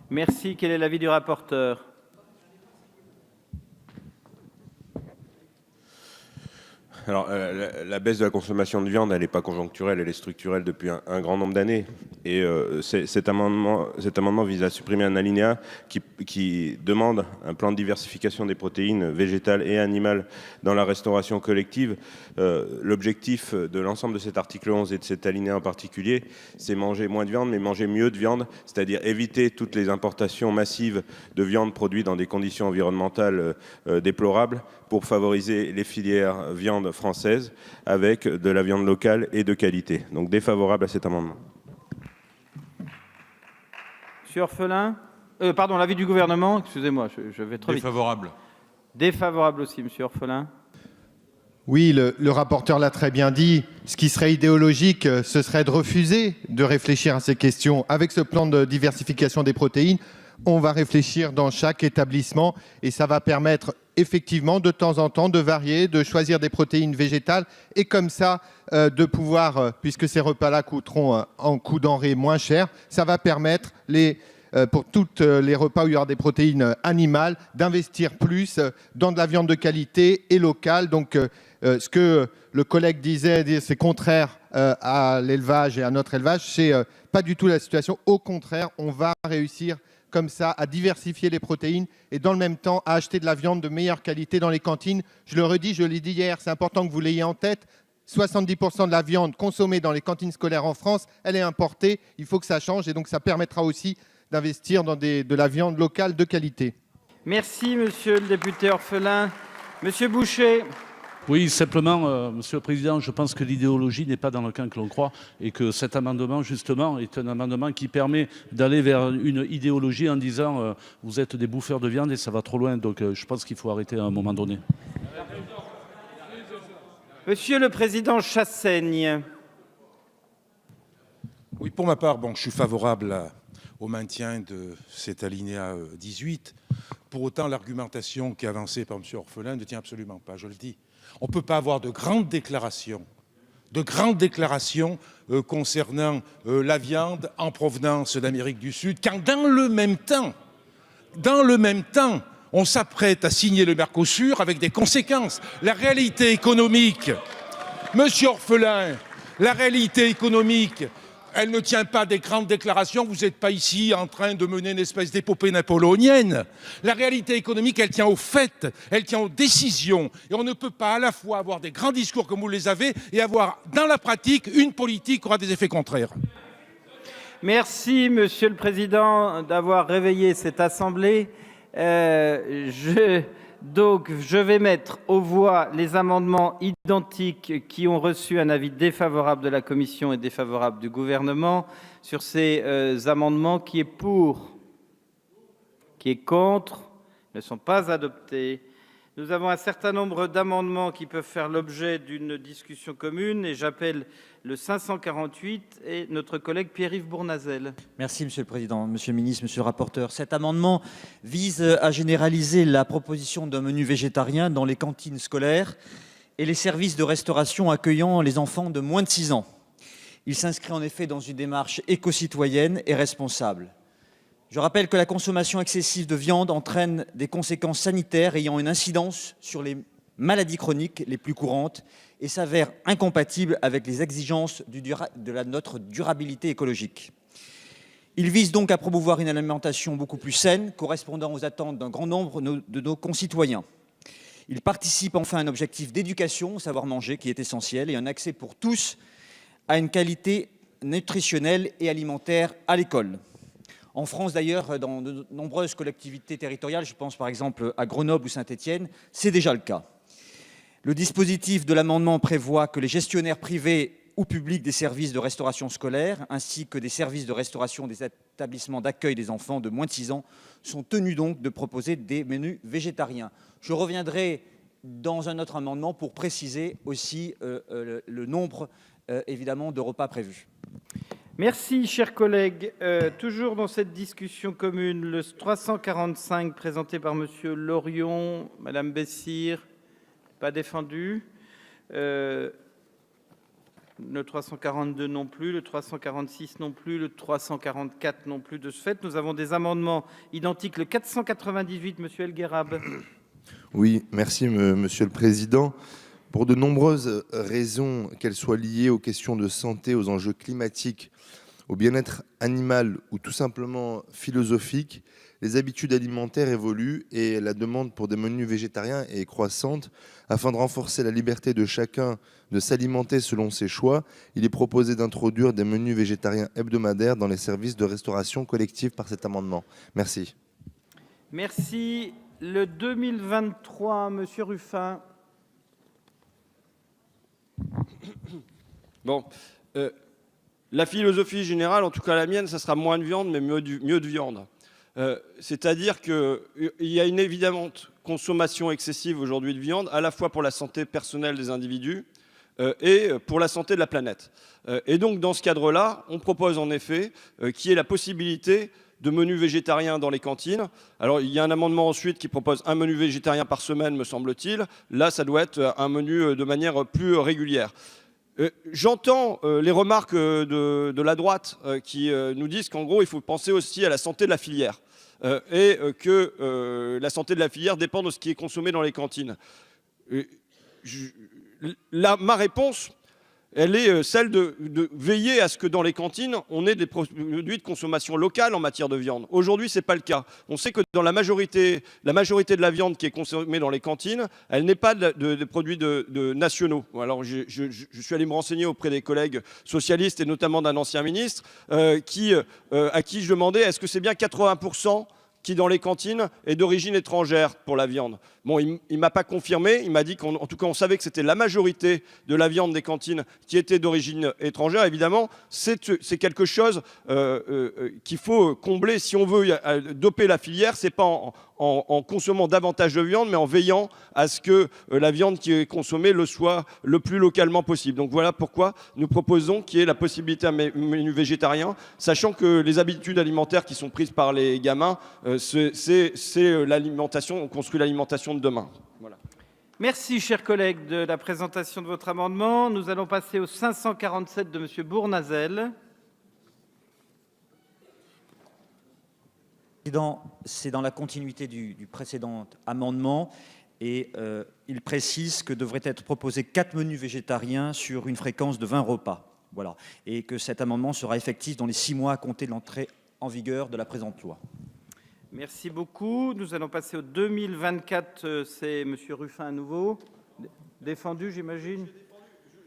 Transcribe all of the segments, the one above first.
Merci. Quel est l'avis du rapporteur? Alors, la baisse de la consommation de viande, elle n'est pas conjoncturelle, elle est structurelle depuis un grand nombre d'années. Et cet amendement vise à supprimer un alinéa qui demande un plan de diversification des protéines végétales et animales dans la restauration collective. L'objectif de l'ensemble de cet article 11 et de cet alinéa en particulier, c'est manger moins de viande, mais manger mieux de viande, c'est-à-dire éviter toutes les importations massives de viande produite dans des conditions environnementales déplorables pour favoriser les filières viande françaises avec de la viande locale et de qualité. Donc défavorable à cet amendement. Monsieur Orphelin, pardon, l'avis du gouvernement, excusez-moi, je vais trop vite. Défavorable. Défavorable aussi, monsieur Orphelin. Oui, le rapporteur l'a très bien dit. Ce qui serait idéologique, ce serait de refuser de réfléchir à ces questions. Avec ce plan de diversification des protéines, on va réfléchir dans chaque établissement et ça va permettre effectivement de temps en temps de varier, de choisir des protéines végétales et comme ça de pouvoir, puisque ces repas-là coûteront en coût denrées moins cher, ça va permettre pour tous les repas où il y aura des protéines animales, d'investir plus dans de la viande de qualité et locale. Donc, ce que le collègue disait, c'est contraire à l'élevage et à notre élevage, c'est pas du tout la situation. Au contraire, on va réussir comme ça à diversifier les protéines et dans le même temps à acheter de la viande de meilleure qualité dans les cantines. Je le redis, je l'ai dit hier, c'est important que vous l'ayez en tête. 70% de la viande consommée dans les cantines scolaires en France, elle est importée. Il faut que ça change et donc ça permettra aussi d'investir dans de la viande locale de qualité. Merci, monsieur le député Orphelin. Monsieur Boucher. Oui, simplement, Monsieur le Président, je pense que l'idéologie n'est pas dans le camp que l'on croit et que cet amendement, justement, est un amendement qui permet d'aller vers une idéologie en disant vous êtes des bouffeurs de viande et ça va trop loin. Donc je pense qu'il faut arrêter à un moment donné. Monsieur le Président Chassaigne. Oui, pour ma part, je suis favorable au maintien de cet alinéa 18. Pour autant, l'argumentation qui est avancée par M. Orphelin ne tient absolument pas, je le dis. On ne peut pas avoir de grandes déclarations concernant la viande en provenance d'Amérique du Sud, quand dans le même temps, on s'apprête à signer le Mercosur avec des conséquences. La réalité économique, Monsieur Orphelin, la réalité économique, elle ne tient pas des grandes déclarations. Vous n'êtes pas ici en train de mener une espèce d'épopée napoléonienne. La réalité économique, elle tient aux faits, elle tient aux décisions. Et on ne peut pas à la fois avoir des grands discours comme vous les avez et avoir dans la pratique une politique qui aura des effets contraires. Merci, Monsieur le Président, d'avoir réveillé cette Assemblée. Donc, je vais mettre aux voix les amendements identiques qui ont reçu un avis défavorable de la Commission et défavorable du Gouvernement. Sur ces amendements, qui est pour? Qui est contre? Ils ne sont pas adoptés. Nous avons un certain nombre d'amendements qui peuvent faire l'objet d'une discussion commune et j'appelle le 548 et notre collègue Pierre-Yves Bournazel. Merci Monsieur le Président, Monsieur le Ministre, Monsieur le rapporteur. Cet amendement vise à généraliser la proposition d'un menu végétarien dans les cantines scolaires et les services de restauration accueillant les enfants de moins de 6 ans. Il s'inscrit en effet dans une démarche éco-citoyenne et responsable. Je rappelle que la consommation excessive de viande entraîne des conséquences sanitaires ayant une incidence sur les maladies chroniques les plus courantes et s'avère incompatible avec les exigences de notre durabilité écologique. Il vise donc à promouvoir une alimentation beaucoup plus saine, correspondant aux attentes d'un grand nombre de nos concitoyens. Il participe enfin à un objectif d'éducation au savoir manger qui est essentiel et un accès pour tous à une qualité nutritionnelle et alimentaire à l'école. En France, d'ailleurs, dans de nombreuses collectivités territoriales, je pense par exemple à Grenoble ou Saint-Étienne, c'est déjà le cas. Le dispositif de l'amendement prévoit que les gestionnaires privés ou publics des services de restauration scolaire, ainsi que des services de restauration des établissements d'accueil des enfants de moins de 6 ans, sont tenus donc de proposer des menus végétariens. Je reviendrai dans un autre amendement pour préciser aussi le nombre, évidemment, de repas prévus. Merci, chers collègues. Toujours dans cette discussion commune, le 345 présenté par Monsieur Lorion, Madame Bessire, pas défendu. Le 342 non plus, le 346 non plus, le 344 non plus. De ce fait, nous avons des amendements identiques. Le 498, monsieur El Guerab. Oui, merci Monsieur le Président. Pour de nombreuses raisons, qu'elles soient liées aux questions de santé, aux enjeux climatiques, au bien-être animal ou tout simplement philosophiques, les habitudes alimentaires évoluent et la demande pour des menus végétariens est croissante. Afin de renforcer la liberté de chacun de s'alimenter selon ses choix, il est proposé d'introduire des menus végétariens hebdomadaires dans les services de restauration collective par cet amendement. Merci. Merci. Le 2023, monsieur Ruffin. Bon, la philosophie générale, en tout cas la mienne, ça sera moins de viande, mais mieux de viande. C'est-à-dire qu'il y a une évidente consommation excessive aujourd'hui de viande, à la fois pour la santé personnelle des individus et pour la santé de la planète. Et donc, dans ce cadre-là, on propose en effet qu'il y ait la possibilité de menus végétariens dans les cantines. Alors, il y a un amendement ensuite qui propose un menu végétarien par semaine, me semble-t-il. Là, ça doit être un menu de manière plus régulière. J'entends les remarques de la droite qui nous disent qu'en gros, il faut penser aussi à la santé de la filière et que la santé de la filière dépend de ce qui est consommé dans les cantines. Ma réponse, elle est celle de veiller à ce que dans les cantines, on ait des produits de consommation locale en matière de viande. Aujourd'hui, ce n'est pas le cas. On sait que dans la majorité de la viande qui est consommée dans les cantines, elle n'est pas de produits nationaux. Alors, je suis allé me renseigner auprès des collègues socialistes et notamment d'un ancien ministre à qui je demandais est-ce que c'est bien 80% qui, dans les cantines, est d'origine étrangère pour la viande. Bon, il ne m'a pas confirmé, il m'a dit qu'en tout cas, on savait que c'était la majorité de la viande des cantines qui était d'origine étrangère. Évidemment, c'est quelque chose qu'il faut combler. Si on veut doper la filière, ce n'est pas en consommant davantage de viande, mais en veillant à ce que la viande qui est consommée le soit le plus localement possible. Donc voilà pourquoi nous proposons qu'il y ait la possibilité d'un menu végétarien, sachant que les habitudes alimentaires qui sont prises par les gamins, c'est l'alimentation, on construit l'alimentation de demain. Voilà. Merci, chers collègues, de la présentation de votre amendement. Nous allons passer au 547 de monsieur Bournazel. C'est dans la continuité du précédent amendement et il précise que devraient être proposés 4 menus végétariens sur une fréquence de 20 repas. Voilà. Et que cet amendement sera effectif dans les 6 mois à compter de l'entrée en vigueur de la présente loi. Merci beaucoup. Nous allons passer au 2024. C'est monsieur Ruffin à nouveau. Défendu, j'imagine.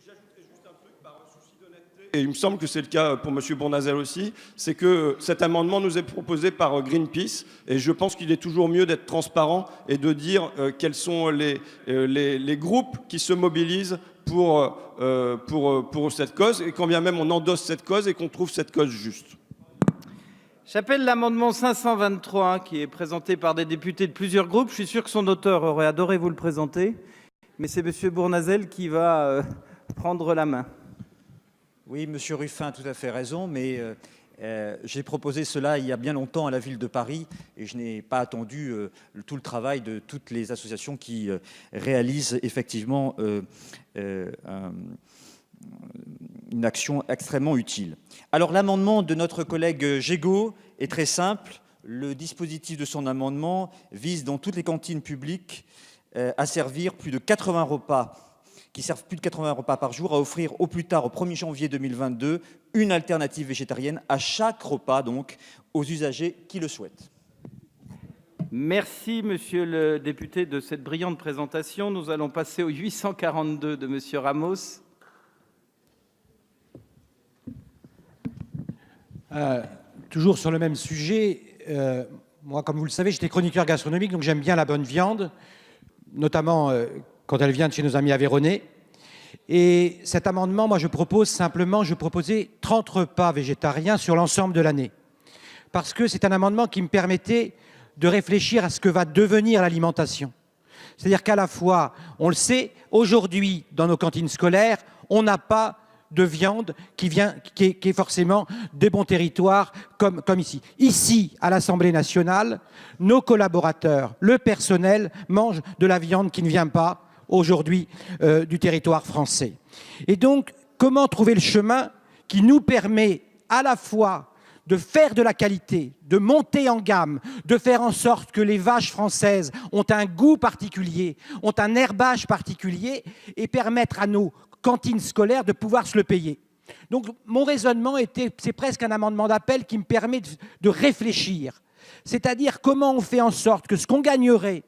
J'ajouterai juste un truc par souci d'honnêteté. Et il me semble que c'est le cas pour monsieur Bournazel aussi. C'est que cet amendement nous est proposé par Greenpeace. Et je pense qu'il est toujours mieux d'être transparent et de dire quels sont les groupes qui se mobilisent pour cette cause. Et quand bien même on endosse cette cause et qu'on trouve cette cause juste. J'appelle l'amendement 523 qui est présenté par des députés de plusieurs groupes. Je suis sûr que son auteur aurait adoré vous le présenter, mais c'est monsieur Bournazel qui va prendre la main. Oui, monsieur Ruffin a tout à fait raison, mais j'ai proposé cela il y a bien longtemps à la ville de Paris et je n'ai pas attendu tout le travail de toutes les associations qui réalisent effectivement une action extrêmement utile. Alors l'amendement de notre collègue Gégaud est très simple. Le dispositif de son amendement vise dans toutes les cantines publiques à servir plus de 80 repas, qui servent plus de 80 repas par jour, à offrir au plus tard au 1er janvier 2022 une alternative végétarienne à chaque repas, donc aux usagers qui le souhaitent. Merci, monsieur le député, de cette brillante présentation. Nous allons passer au 842 de monsieur Ramos. Toujours sur le même sujet, moi, comme vous le savez, j'étais chroniqueur gastronomique, donc j'aime bien la bonne viande, notamment quand elle vient de chez nos amis aveyronnais. Et cet amendement, moi, je proposais 30 repas végétariens sur l'ensemble de l'année. Parce que c'est un amendement qui me permettait de réfléchir à ce que va devenir l'alimentation. C'est-à-dire qu'à la fois, on le sait, aujourd'hui, dans nos cantines scolaires, on n'a pas de viande qui est forcément des bons territoires comme ici. Ici, à l'Assemblée nationale, nos collaborateurs, le personnel, mangent de la viande qui ne vient pas aujourd'hui du territoire français. Et donc, comment trouver le chemin qui nous permet à la fois de faire de la qualité, de monter en gamme, de faire en sorte que les vaches françaises ont un goût particulier, ont un herbage particulier, et permettre à nos cantines scolaires de pouvoir se le payer. Donc mon raisonnement c'est presque un amendement d'appel qui me permet de réfléchir. C'est-à-dire comment on fait en sorte que ce qu'on gagnerait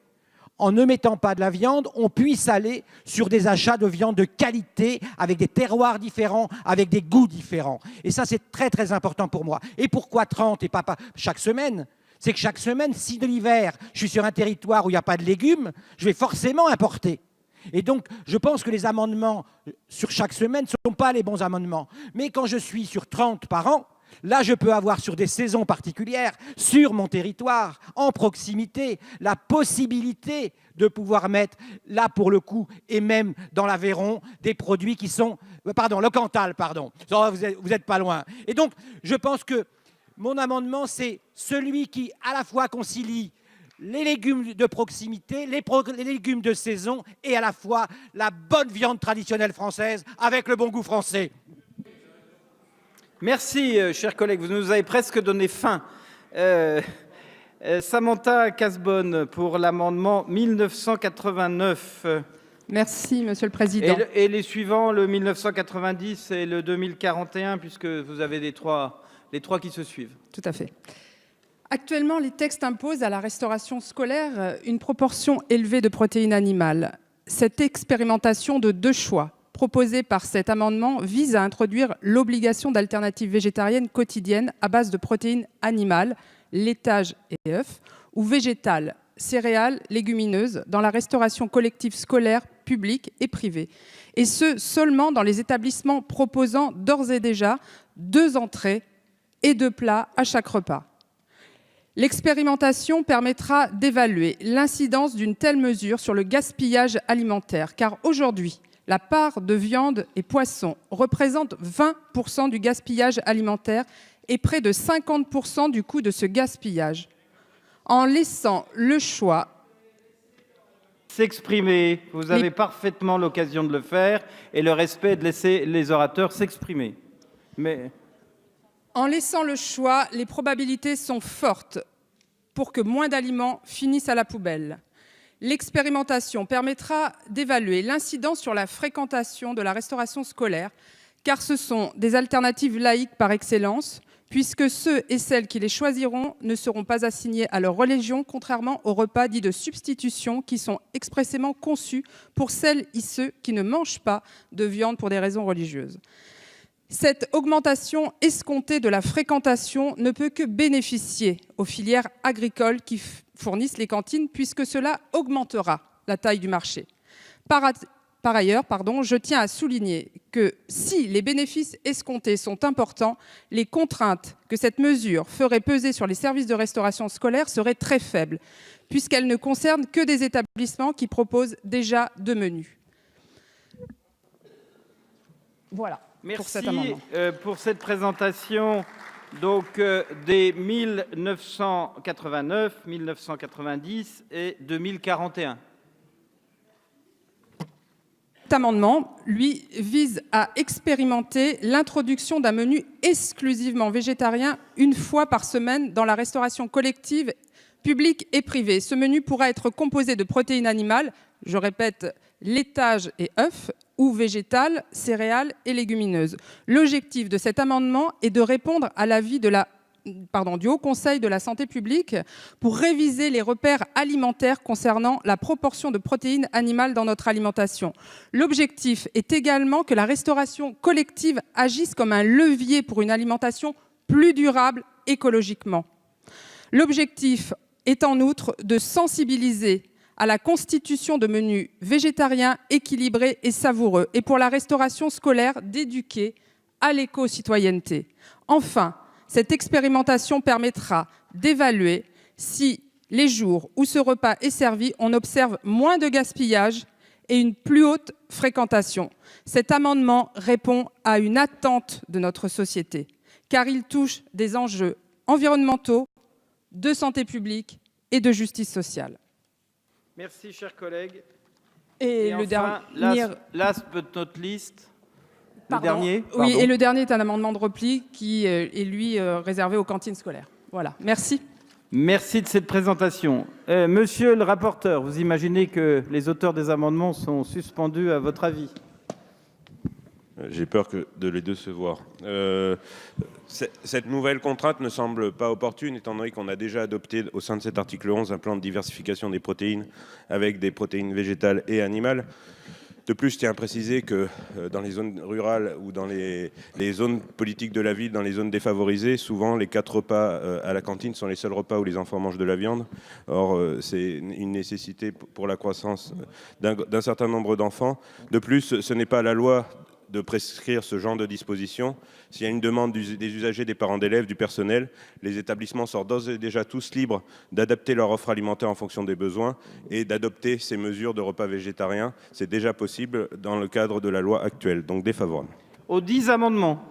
en ne mettant pas de la viande, on puisse aller sur des achats de viande de qualité, avec des terroirs différents, avec des goûts différents. Et ça, c'est très, très important pour moi. Et pourquoi 30 et pas chaque semaine? C'est que chaque semaine, si de l'hiver, je suis sur un territoire où il n'y a pas de légumes, je vais forcément importer. Et donc, je pense que les amendements sur chaque semaine ne sont pas les bons amendements. Mais quand je suis sur 30 par an, là, je peux avoir sur des saisons particulières, sur mon territoire, en proximité, la possibilité de pouvoir mettre, là pour le coup, et même dans l'Aveyron, des produits qui sont... Pardon, le Cantal, pardon. Vous n'êtes pas loin. Et donc, je pense que mon amendement, c'est celui qui, à la fois, concilie les légumes de proximité, les légumes de saison, et à la fois la bonne viande traditionnelle française avec le bon goût français. Merci, chers collègues. Vous nous avez presque donné faim. Samantha Cazebonne pour l'amendement 1989. Merci, Monsieur le Président. Et les suivants, le 1990 et le 2041, puisque vous avez les trois qui se suivent. Tout à fait. Actuellement, les textes imposent à la restauration scolaire une proportion élevée de protéines animales. Cette expérimentation de 2 choix proposée par cet amendement vise à introduire l'obligation d'alternatives végétariennes quotidiennes à base de protéines animales, laitage et œufs, ou végétales, céréales, légumineuses, dans la restauration collective scolaire, publique et privée. Et ce, seulement dans les établissements proposant d'ores et déjà 2 entrées et 2 plats à chaque repas. L'expérimentation permettra d'évaluer l'incidence d'une telle mesure sur le gaspillage alimentaire, car aujourd'hui, la part de viande et poissons représente 20% du gaspillage alimentaire et près de 50% du coût de ce gaspillage. En laissant le choix... S'exprimer, vous avez parfaitement l'occasion de le faire, et le respect de laisser les orateurs s'exprimer. En laissant le choix, les probabilités sont fortes pour que moins d'aliments finissent à la poubelle. L'expérimentation permettra d'évaluer l'incidence sur la fréquentation de la restauration scolaire, car ce sont des alternatives laïques par excellence, puisque ceux et celles qui les choisiront ne seront pas assignés à leur religion, contrairement aux repas dits de substitution qui sont expressément conçus pour celles et ceux qui ne mangent pas de viande pour des raisons religieuses. Cette augmentation escomptée de la fréquentation ne peut que bénéficier aux filières agricoles qui fournissent les cantines, puisque cela augmentera la taille du marché. Par ailleurs, je tiens à souligner que si les bénéfices escomptés sont importants, les contraintes que cette mesure ferait peser sur les services de restauration scolaire seraient très faibles, puisqu'elles ne concernent que des établissements qui proposent déjà 2 menus. Voilà. Merci pour cet amendement. Pour cette présentation donc, des 1989, 1990 et 2041. Cet amendement, lui, vise à expérimenter l'introduction d'un menu exclusivement végétarien 1 fois par semaine dans la restauration collective, publique et privée. Ce menu pourra être composé de protéines animales, je répète, laitage et œufs, ou végétales, céréales et légumineuses. L'objectif de cet amendement est de répondre à l'avis du Haut Conseil de la santé publique pour réviser les repères alimentaires concernant la proportion de protéines animales dans notre alimentation. L'objectif est également que la restauration collective agisse comme un levier pour une alimentation plus durable écologiquement. L'objectif est en outre de sensibiliser à la constitution de menus végétariens équilibrés et savoureux, et pour la restauration scolaire, d'éduquer à l'éco-citoyenneté. Enfin, cette expérimentation permettra d'évaluer si, les jours où ce repas est servi, on observe moins de gaspillage et une plus haute fréquentation. Cet amendement répond à une attente de notre société, car il touche des enjeux environnementaux, de santé publique et de justice sociale. Merci, chers collègues. Et le enfin, dernier... last but not least. Pardon. dernier Oui, Pardon. et le dernier est un amendement de repli qui est, lui, réservé aux cantines scolaires. Voilà, merci. Merci de cette présentation. Monsieur le rapporteur, vous imaginez que les auteurs des amendements sont suspendus à votre avis? J'ai peur de les décevoir. Cette nouvelle contrainte ne semble pas opportune, étant donné qu'on a déjà adopté au sein de cet article 11 un plan de diversification des protéines avec des protéines végétales et animales. De plus, je tiens à préciser que dans les zones rurales ou dans les zones politiques de la ville, dans les zones défavorisées, souvent les 4 repas à la cantine sont les seuls repas où les enfants mangent de la viande. Or, c'est une nécessité pour la croissance d'un certain nombre d'enfants. De plus, ce n'est pas la loi de prescrire ce genre de dispositions. S'il y a une demande des usagers, des parents d'élèves, du personnel, les établissements sont d'ores et déjà tous libres d'adapter leur offre alimentaire en fonction des besoins et d'adopter ces mesures de repas végétariens. C'est déjà possible dans le cadre de la loi actuelle, donc défavorable. Aux 10 amendements.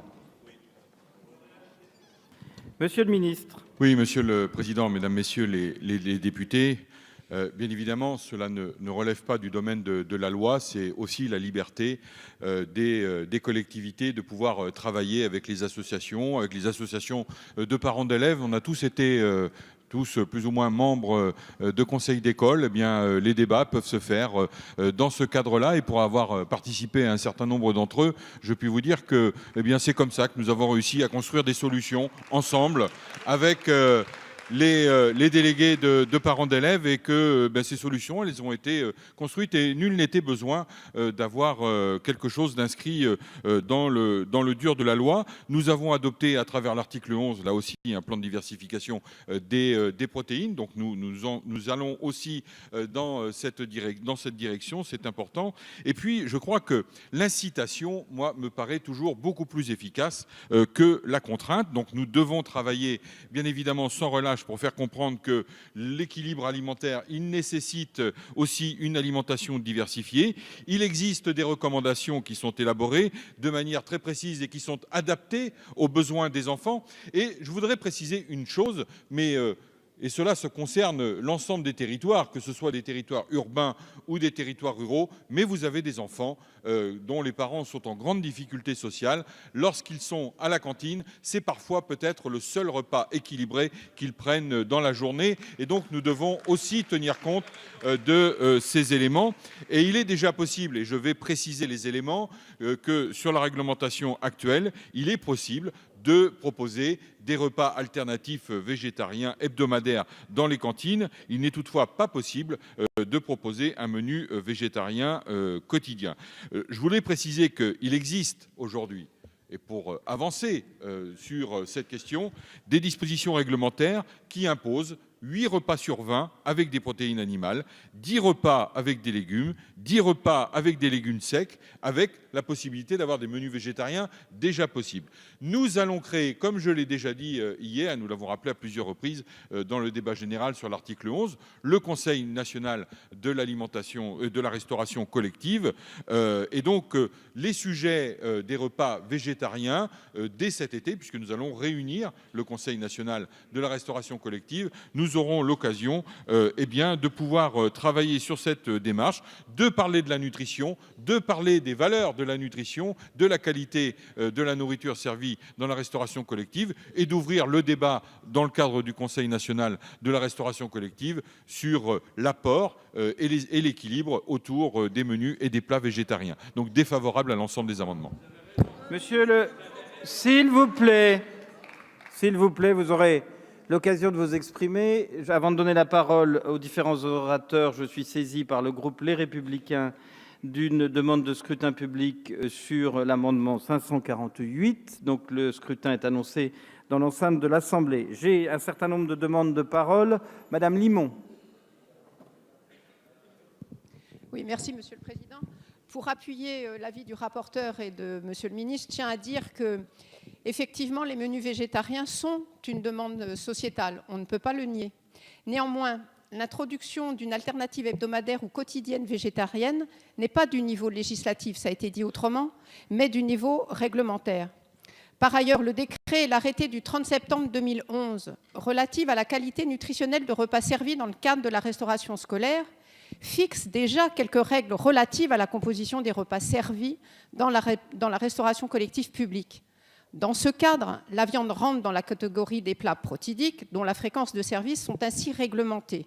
Monsieur le ministre. Oui, Monsieur le Président, Mesdames, Messieurs les députés, bien évidemment, cela ne relève pas du domaine de la loi, c'est aussi la liberté des collectivités de pouvoir travailler avec les associations de parents d'élèves. On a tous été tous plus ou moins membres de conseils d'école. Eh bien, les débats peuvent se faire dans ce cadre-là, et pour avoir participé à un certain nombre d'entre eux, je puis vous dire que eh bien, c'est comme ça que nous avons réussi à construire des solutions ensemble avec les délégués de parents d'élèves, et que ces solutions, elles ont été construites et nul n'était besoin d'avoir quelque chose d'inscrit dans le dur de la loi. Nous avons adopté à travers l'article 11, là aussi, un plan de diversification des protéines. Donc nous allons aussi dans cette direction, c'est important. Et puis je crois que l'incitation, moi, me paraît toujours beaucoup plus efficace que la contrainte. Donc nous devons travailler, bien évidemment, sans relâche, pour faire comprendre que l'équilibre alimentaire, il nécessite aussi une alimentation diversifiée. Il existe des recommandations qui sont élaborées de manière très précise et qui sont adaptées aux besoins des enfants. Et je voudrais préciser une chose, et cela se concerne l'ensemble des territoires, que ce soit des territoires urbains ou des territoires ruraux, mais vous avez des enfants dont les parents sont en grande difficulté sociale. Lorsqu'ils sont à la cantine, c'est parfois peut-être le seul repas équilibré qu'ils prennent dans la journée. Et donc nous devons aussi tenir compte de ces éléments. Et il est déjà possible, et je vais préciser les éléments, que sur la réglementation actuelle, il est possible de proposer des repas alternatifs végétariens hebdomadaires dans les cantines. Il n'est toutefois pas possible de proposer un menu végétarien quotidien. Je voulais préciser qu'il existe aujourd'hui, et pour avancer sur cette question, des dispositions réglementaires qui imposent 8 repas sur 20 avec des protéines animales, 10 repas avec des légumes, 10 repas avec des légumes secs, avec la possibilité d'avoir des menus végétariens déjà possibles. Nous allons créer, comme je l'ai déjà dit hier, nous l'avons rappelé à plusieurs reprises dans le débat général sur l'article 11, le Conseil national de l'alimentation, de la restauration collective. Et donc, les sujets des repas végétariens dès cet été, puisque nous allons réunir le Conseil national de la restauration collective, nous aurons l'occasion de pouvoir travailler sur cette démarche, de parler de la nutrition, de parler des valeurs de la nutrition, de la qualité de la nourriture servie dans la restauration collective, et d'ouvrir le débat dans le cadre du Conseil national de la restauration collective sur l'apport et l'équilibre autour des menus et des plats végétariens. Donc défavorable à l'ensemble des amendements. S'il vous plaît, vous aurez l'occasion de vous exprimer. Avant de donner la parole aux différents orateurs, je suis saisi par le groupe Les Républicains d'une demande de scrutin public sur l'amendement 548. Donc le scrutin est annoncé dans l'enceinte de l'Assemblée. J'ai un certain nombre de demandes de parole. Madame Limon. Oui, merci Monsieur le Président. Pour appuyer l'avis du rapporteur et de Monsieur le Ministre, je tiens à dire que effectivement, les menus végétariens sont une demande sociétale. On ne peut pas le nier. Néanmoins, l'introduction d'une alternative hebdomadaire ou quotidienne végétarienne n'est pas du niveau législatif, ça a été dit autrement, mais du niveau réglementaire. Par ailleurs, le décret et l'arrêté du 30 septembre 2011 relatif à la qualité nutritionnelle de repas servis dans le cadre de la restauration scolaire fixe déjà quelques règles relatives à la composition des repas servis dans la restauration collective publique. Dans ce cadre, la viande rentre dans la catégorie des plats protidiques dont la fréquence de service sont ainsi réglementées.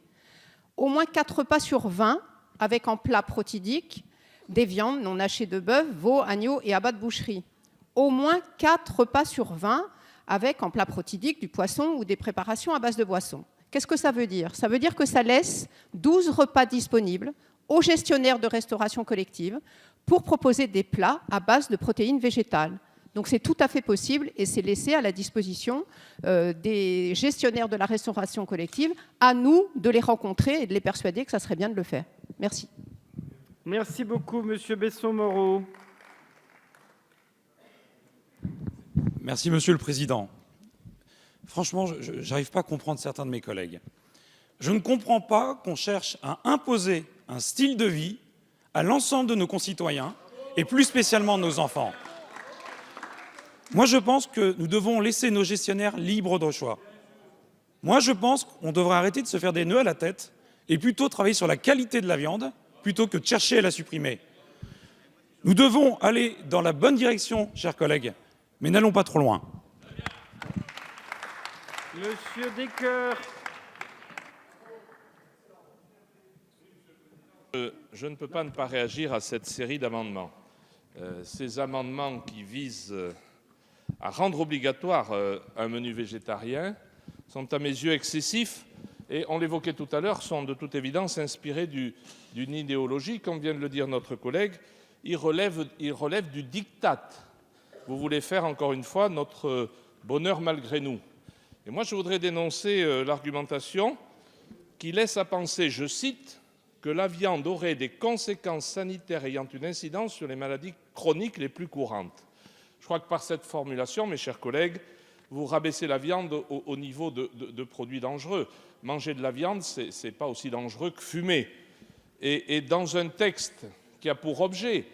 Au moins 4 repas sur 20 avec en plat protidique des viandes non hachées de bœuf, veau, agneau et abats de boucherie. Au moins 4 repas sur 20 avec en plat protidique du poisson ou des préparations à base de boissons. Qu'est-ce que ça veut dire? Ça veut dire que ça laisse 12 repas disponibles aux gestionnaires de restauration collective pour proposer des plats à base de protéines végétales. Donc c'est tout à fait possible et c'est laissé à la disposition des gestionnaires de la restauration collective. À nous de les rencontrer et de les persuader que ça serait bien de le faire. Merci. Merci beaucoup, Monsieur Besson-Moreau. Merci, Monsieur le Président. Franchement, je n'arrive pas à comprendre certains de mes collègues. Je ne comprends pas qu'on cherche à imposer un style de vie à l'ensemble de nos concitoyens et plus spécialement nos enfants. Moi, je pense que nous devons laisser nos gestionnaires libres de choix. Moi, je pense qu'on devrait arrêter de se faire des nœuds à la tête et plutôt travailler sur la qualité de la viande plutôt que de chercher à la supprimer. Nous devons aller dans la bonne direction, chers collègues, mais n'allons pas trop loin. Monsieur Descoeur. Je ne peux pas ne pas réagir à cette série d'amendements. Ces amendements qui visent à rendre obligatoire un menu végétarien sont à mes yeux excessifs et, on l'évoquait tout à l'heure, sont de toute évidence inspirés d'une idéologie, comme vient de le dire notre collègue. Ils relèvent du diktat. Vous voulez faire encore une fois notre bonheur malgré nous. Et moi, je voudrais dénoncer l'argumentation qui laisse à penser, je cite, que la viande aurait des conséquences sanitaires ayant une incidence sur les maladies chroniques les plus courantes. Je crois que par cette formulation, mes chers collègues, vous rabaissez la viande au niveau de produits dangereux. Manger de la viande, ce n'est pas aussi dangereux que fumer. Et dans un texte qui a pour objet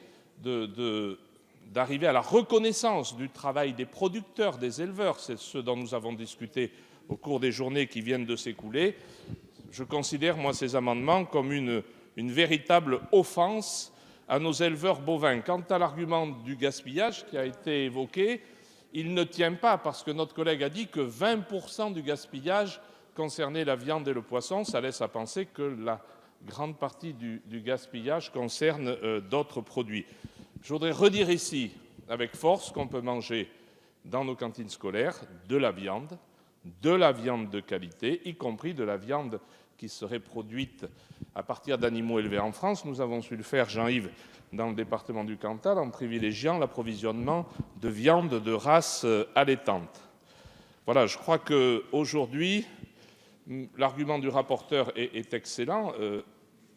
d'arriver à la reconnaissance du travail des producteurs, des éleveurs, c'est ce dont nous avons discuté au cours des journées qui viennent de s'écouler, je considère, moi, ces amendements comme une véritable offense à nos éleveurs bovins. Quant à l'argument du gaspillage qui a été évoqué, il ne tient pas parce que notre collègue a dit que 20% du gaspillage concernait la viande et le poisson. Ça laisse à penser que la grande partie du gaspillage concerne d'autres produits. Je voudrais redire ici avec force qu'on peut manger dans nos cantines scolaires de la viande de qualité, y compris de la viande qui serait produite à partir d'animaux élevés en France. Nous avons su le faire, Jean-Yves, dans le département du Cantal, en privilégiant l'approvisionnement de viande de race allaitante. Voilà, je crois qu'aujourd'hui, l'argument du rapporteur est excellent.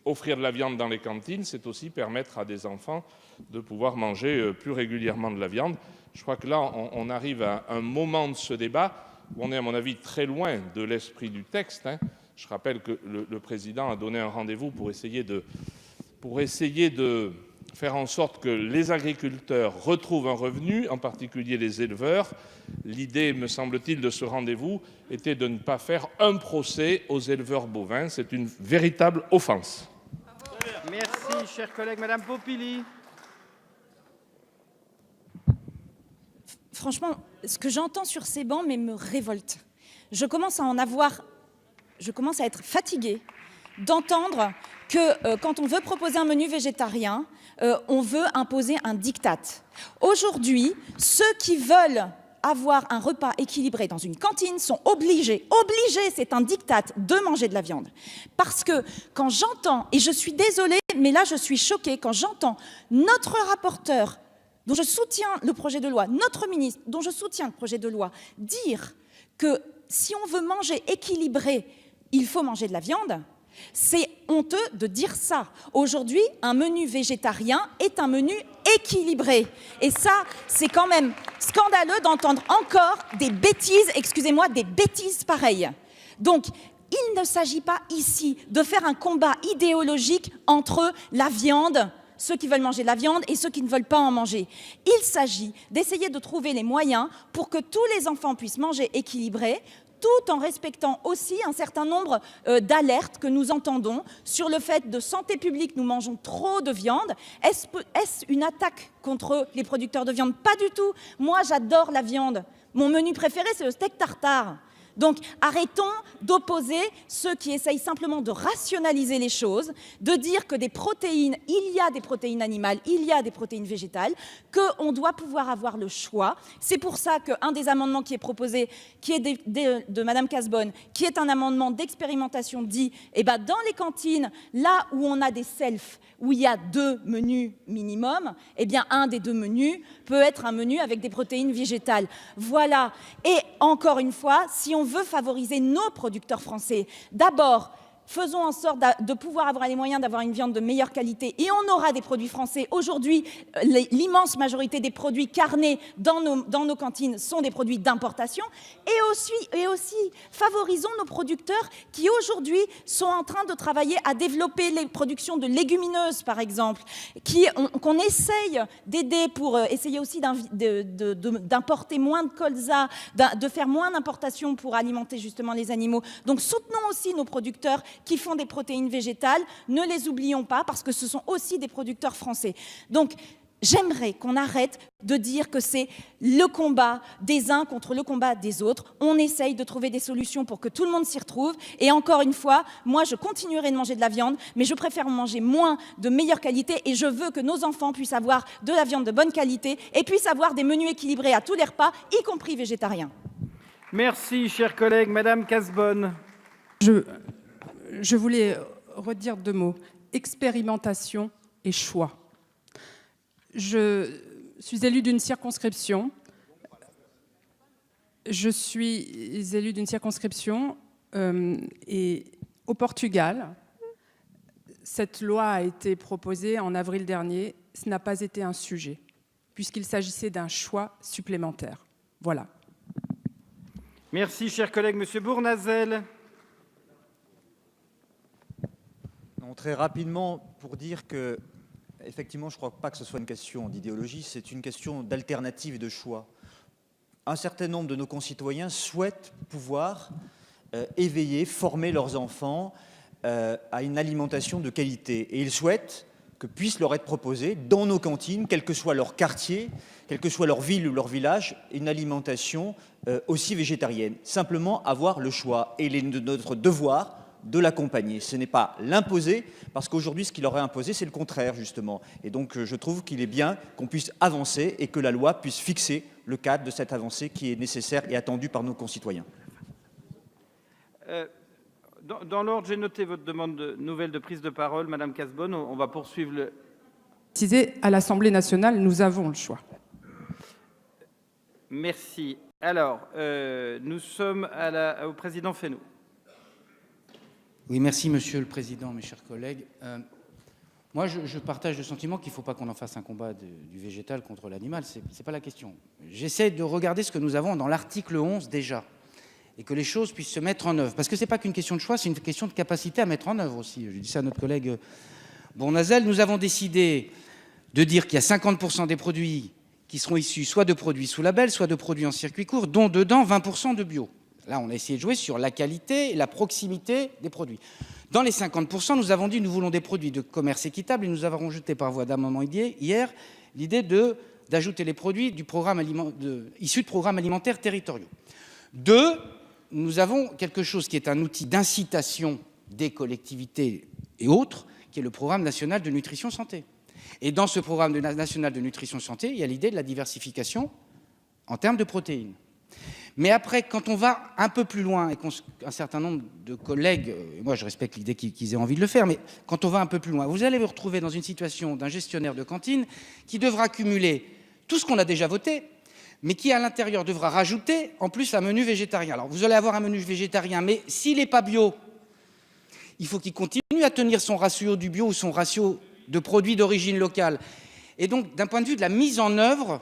Offrir de la viande dans les cantines, c'est aussi permettre à des enfants de pouvoir manger plus régulièrement de la viande. Je crois que là, on arrive à un moment de ce débat où on est, à mon avis, très loin de l'esprit du texte. Je rappelle que le président a donné un rendez-vous pour essayer de faire en sorte que les agriculteurs retrouvent un revenu, en particulier les éleveurs. L'idée, me semble-t-il, de ce rendez-vous était de ne pas faire un procès aux éleveurs bovins. C'est une véritable offense. Merci, cher collègue. Madame Poppili. Franchement, ce que j'entends sur ces bancs me révolte. Je commence à être fatiguée d'entendre que quand on veut proposer un menu végétarien, on veut imposer un diktat. Aujourd'hui, ceux qui veulent avoir un repas équilibré dans une cantine sont obligés, c'est un diktat, de manger de la viande. Parce que quand j'entends, et je suis désolée, mais là je suis choquée, quand j'entends notre rapporteur, dont je soutiens le projet de loi, notre ministre, dont je soutiens le projet de loi, dire que si on veut manger équilibré, il faut manger de la viande, c'est honteux de dire ça. Aujourd'hui, un menu végétarien est un menu équilibré. Et ça, c'est quand même scandaleux d'entendre encore des bêtises, excusez-moi, des bêtises pareilles. Donc, il ne s'agit pas ici de faire un combat idéologique entre la viande, ceux qui veulent manger de la viande et ceux qui ne veulent pas en manger. Il s'agit d'essayer de trouver les moyens pour que tous les enfants puissent manger équilibré, tout en respectant aussi un certain nombre d'alertes que nous entendons sur le fait de santé publique, nous mangeons trop de viande. Est-ce une attaque contre les producteurs de viande? Pas du tout. Moi, j'adore la viande. Mon menu préféré, c'est le steak tartare. Donc arrêtons d'opposer ceux qui essayent simplement de rationaliser les choses, de dire que des protéines, il y a des protéines animales, il y a des protéines végétales, qu'on doit pouvoir avoir le choix. C'est pour ça qu'un des amendements qui est proposé, qui est de Madame Cazbonne, qui est un amendement d'expérimentation, dit, eh ben, dans les cantines, là où on a des selfs, où il y a 2 menus minimum, eh bien un des 2 menus peut être un menu avec des protéines végétales. Voilà. Et encore une fois, si on veut favoriser nos producteurs français, d'abord, faisons en sorte de pouvoir avoir les moyens d'avoir une viande de meilleure qualité et on aura des produits français. Aujourd'hui, l'immense majorité des produits carnés dans nos cantines sont des produits d'importation. Et aussi, favorisons nos producteurs qui aujourd'hui sont en train de travailler à développer les productions de légumineuses, par exemple, qu'on essaye d'aider pour essayer aussi d'importer moins de colza, de faire moins d'importations pour alimenter justement les animaux. Donc soutenons aussi nos producteurs qui font des protéines végétales, ne les oublions pas parce que ce sont aussi des producteurs français. Donc j'aimerais qu'on arrête de dire que c'est le combat des uns contre le combat des autres. On essaye de trouver des solutions pour que tout le monde s'y retrouve. Et encore une fois, moi je continuerai de manger de la viande, mais je préfère manger moins de meilleure qualité et je veux que nos enfants puissent avoir de la viande de bonne qualité et puissent avoir des menus équilibrés à tous les repas, y compris végétariens. Merci, chers collègues. Madame Cazbonne. Je voulais redire 2 mots, expérimentation et choix. Je suis élue d'une circonscription. Et au Portugal, cette loi a été proposée en avril dernier. Ce n'a pas été un sujet, puisqu'il s'agissait d'un choix supplémentaire. Voilà. Merci, chers collègues. Monsieur Bournazel. Très rapidement, pour dire que, effectivement, je ne crois pas que ce soit une question d'idéologie, c'est une question d'alternative et de choix. Un certain nombre de nos concitoyens souhaitent pouvoir éveiller, former leurs enfants à une alimentation de qualité. Et ils souhaitent que puisse leur être proposée dans nos cantines, quel que soit leur quartier, quelle que soit leur ville ou leur village, une alimentation aussi végétarienne. Simplement avoir le choix. Et il est de notre devoir de l'accompagner. Ce n'est pas l'imposer, parce qu'aujourd'hui, ce qu'il aurait imposé, c'est le contraire, justement. Et donc, je trouve qu'il est bien qu'on puisse avancer et que la loi puisse fixer le cadre de cette avancée qui est nécessaire et attendue par nos concitoyens. Dans l'ordre, j'ai noté votre demande de nouvelle de prise de parole. Madame Cazbonne, on va poursuivre le... À l'Assemblée nationale, nous avons le choix. Merci. Alors, nous sommes au président Fesneau. Oui, merci Monsieur le Président, mes chers collègues. Moi, je partage le sentiment qu'il ne faut pas qu'on en fasse un combat du végétal contre l'animal. Ce n'est pas la question. J'essaie de regarder ce que nous avons dans l'article 11 déjà, et que les choses puissent se mettre en œuvre. Parce que ce n'est pas qu'une question de choix, c'est une question de capacité à mettre en œuvre aussi. Je dis ça à notre collègue Bournazel. Nous avons décidé de dire qu'il y a 50% des produits qui seront issus soit de produits sous label, soit de produits en circuit court, dont dedans 20% de bio. Là, on a essayé de jouer sur la qualité et la proximité des produits. Dans les 50%, nous avons dit que nous voulons des produits de commerce équitable et nous avons rejeté par voie d'amendement hier l'idée d'ajouter les produits issus de programmes alimentaires territoriaux. 2, nous avons quelque chose qui est un outil d'incitation des collectivités et autres, qui est le programme national de nutrition santé. Et dans ce programme national de nutrition santé, il y a l'idée de la diversification en termes de protéines. Mais après, quand on va un peu plus loin, et qu'un certain nombre de collègues, moi je respecte l'idée qu'ils aient envie de le faire, mais quand on va un peu plus loin, vous allez vous retrouver dans une situation d'un gestionnaire de cantine qui devra cumuler tout ce qu'on a déjà voté, mais qui à l'intérieur devra rajouter en plus un menu végétarien. Alors vous allez avoir un menu végétarien, mais s'il n'est pas bio, il faut qu'il continue à tenir son ratio du bio ou son ratio de produits d'origine locale. Et donc d'un point de vue de la mise en œuvre,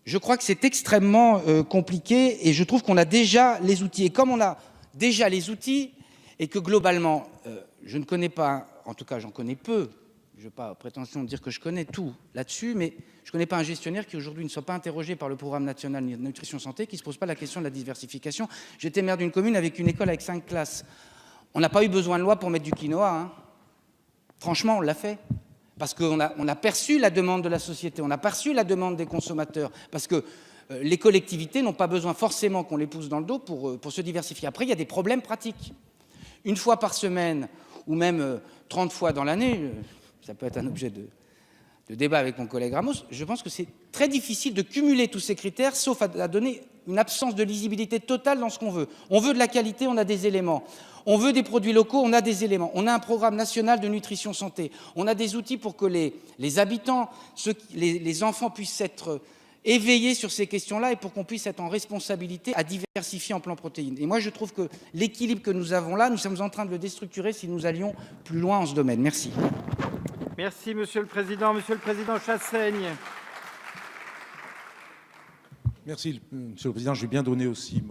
je crois que c'est extrêmement compliqué et je trouve qu'on a déjà les outils. Et comme on a déjà les outils et que globalement, je ne connais pas, en tout cas j'en connais peu, je n'ai pas prétention de dire que je connais tout là-dessus, mais je ne connais pas un gestionnaire qui aujourd'hui ne soit pas interrogé par le programme national de nutrition santé, qui ne se pose pas la question de la diversification. J'étais maire d'une commune avec une école avec 5 classes. On n'a pas eu besoin de loi pour mettre du quinoa. Hein. Franchement, on l'a fait. Parce qu'on a perçu la demande de la société, on a perçu la demande des consommateurs. Parce que les collectivités n'ont pas besoin forcément qu'on les pousse dans le dos pour se diversifier. Après, il y a des problèmes pratiques. Une fois par semaine, ou même 30 fois dans l'année, ça peut être un objet de débat avec mon collègue Ramos, je pense que c'est très difficile de cumuler tous ces critères, sauf à donner une absence de lisibilité totale dans ce qu'on veut. On veut de la qualité, on a des éléments. On veut des produits locaux, on a des éléments. On a un programme national de nutrition santé. On a des outils pour que les habitants, les enfants puissent être éveillés sur ces questions-là et pour qu'on puisse être en responsabilité à diversifier en plan protéines. Et moi, je trouve que l'équilibre que nous avons là, nous sommes en train de le déstructurer si nous allions plus loin en ce domaine. Merci. Merci, Monsieur le Président. Monsieur le Président Chassaigne. Merci, Monsieur le Président. Je vais bien donner aussi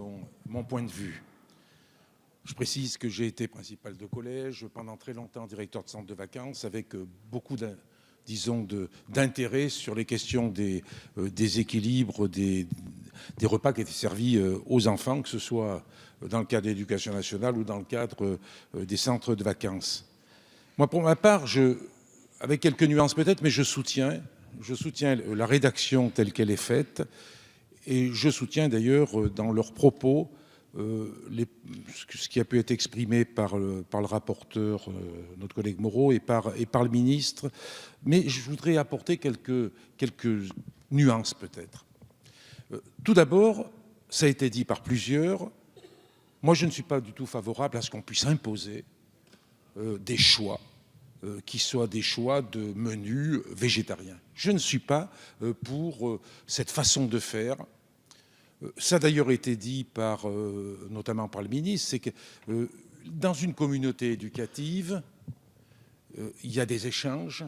mon point de vue. Je précise que j'ai été principal de collège, pendant très longtemps directeur de centre de vacances, avec beaucoup d'intérêt sur les questions des équilibres, des repas qui étaient servis aux enfants, que ce soit dans le cadre de l'éducation nationale ou dans le cadre des centres de vacances. Moi, pour ma part, avec quelques nuances peut-être, mais je soutiens la rédaction telle qu'elle est faite, et je soutiens d'ailleurs dans leurs propos ce qui a pu être exprimé par le rapporteur, notre collègue Moreau, et par le ministre. Mais je voudrais apporter quelques nuances peut-être. Tout d'abord, ça a été dit par plusieurs, moi je ne suis pas du tout favorable à ce qu'on puisse imposer des choix qui soient des choix de menus végétariens. Je ne suis pas pour cette façon de faire. Ça a d'ailleurs été dit notamment par le ministre, c'est que dans une communauté éducative, il y a des échanges,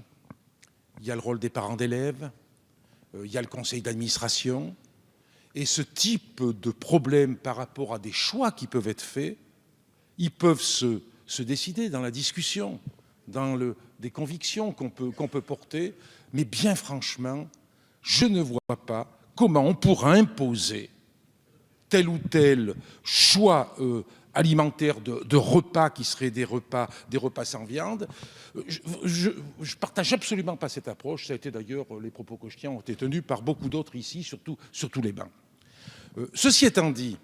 il y a le rôle des parents d'élèves, il y a le conseil d'administration, et ce type de problème par rapport à des choix qui peuvent être faits, ils peuvent se décider dans la discussion, dans des convictions qu'on peut porter, mais bien franchement, je ne vois pas comment on pourra imposer tel ou tel choix alimentaire de repas qui seraient des repas sans viande. Je ne partage absolument pas cette approche. Ça a été d'ailleurs, les propos que je tiens ont été tenus par beaucoup d'autres ici, sur tous les bancs. Ceci étant dit,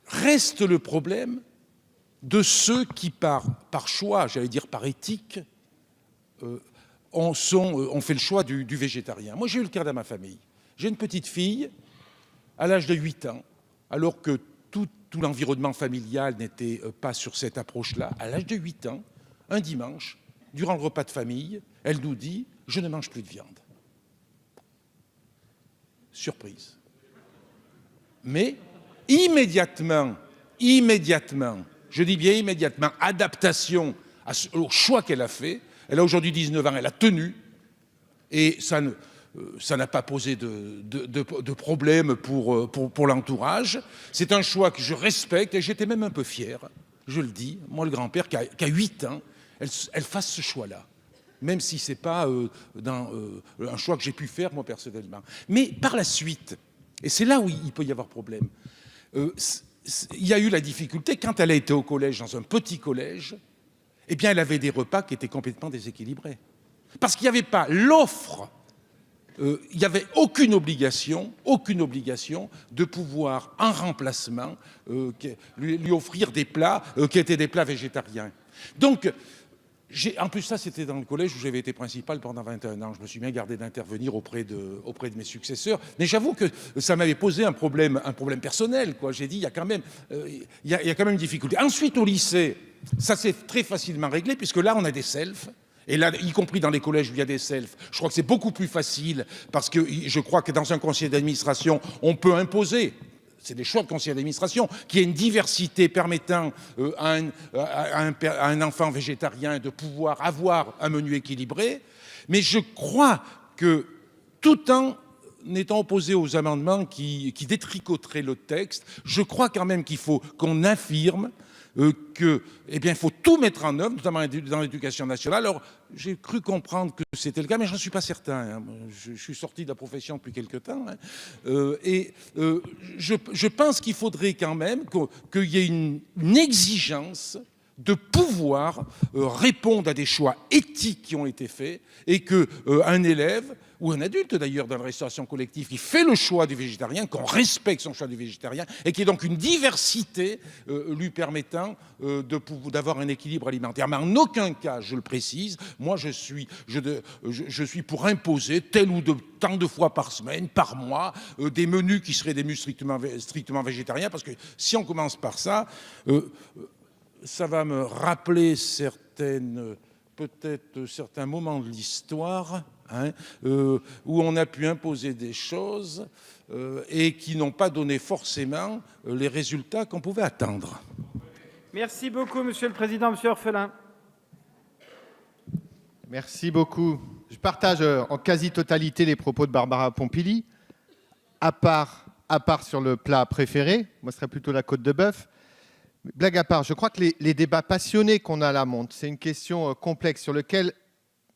reste le problème de ceux qui, par choix, j'allais dire par éthique, ont fait le choix du végétarien. Moi, j'ai eu le cas dans ma famille. J'ai une petite fille, à l'âge de 8 ans, alors que tout l'environnement familial n'était pas sur cette approche-là, à l'âge de 8 ans, un dimanche, durant le repas de famille, elle nous dit « Je ne mange plus de viande ». Surprise. Mais immédiatement, je dis bien immédiatement, adaptation au choix qu'elle a fait. Elle a aujourd'hui 19 ans, elle a tenu, et ça n'a pas posé de problème pour l'entourage. C'est un choix que je respecte, et j'étais même un peu fier, je le dis, moi le grand-père, qu'à 8 ans, elle fasse ce choix-là, même si ce n'est pas un choix que j'ai pu faire moi personnellement. Mais par la suite, et c'est là où il peut y avoir problème, il y a eu la difficulté, quand elle a été au collège, dans un petit collège, eh bien elle avait des repas qui étaient complètement déséquilibrés. Parce qu'il n'y avait pas l'offre, il n'y avait aucune obligation de pouvoir, en remplacement, lui offrir des plats qui étaient des plats végétariens. Donc, en plus, ça, c'était dans le collège où j'avais été principal pendant 21 ans. Je me suis bien gardé d'intervenir auprès de mes successeurs. Mais j'avoue que ça m'avait posé un problème personnel, quoi. J'ai dit, il y a quand même une difficulté. Ensuite, au lycée, ça s'est très facilement réglé, puisque là, on a des selfs. Et là, y compris dans les collèges où il y a des selfs, je crois que c'est beaucoup plus facile, parce que je crois que dans un conseil d'administration, on peut imposer, c'est des choix de conseil d'administration, qu'il y ait une diversité permettant à un enfant végétarien de pouvoir avoir un menu équilibré. Mais je crois que, tout en étant opposé aux amendements qui détricoteraient le texte, je crois quand même qu'il faut qu'on affirme il faut tout mettre en œuvre, notamment dans l'éducation nationale. Alors, j'ai cru comprendre que c'était le cas, mais je n'en suis pas certain. Hein. Je suis sorti de la profession depuis quelque temps. Hein. Je pense qu'il faudrait quand même qu'il y ait une exigence de pouvoir répondre à des choix éthiques qui ont été faits et qu'un élève, ou un adulte d'ailleurs dans la restauration collective, qui fait le choix du végétarien, qu'on respecte son choix du végétarien et qu'il y ait donc une diversité lui permettant d'avoir un équilibre alimentaire. Mais en aucun cas, je le précise, moi je suis pour imposer tel ou tant de fois par semaine, par mois, des menus qui seraient des menus strictement végétariens, parce que si on commence par ça, ça va me rappeler peut-être certains moments de l'histoire, hein, où on a pu imposer des choses et qui n'ont pas donné forcément les résultats qu'on pouvait attendre. Merci beaucoup, Monsieur le Président. Monsieur Orphelin. Merci beaucoup. Je partage en quasi-totalité les propos de Barbara Pompili, à part sur le plat préféré. Moi, ce serait plutôt la côte de bœuf. Blague à part, je crois que les débats passionnés qu'on a là montrent. C'est une question complexe sur laquelle,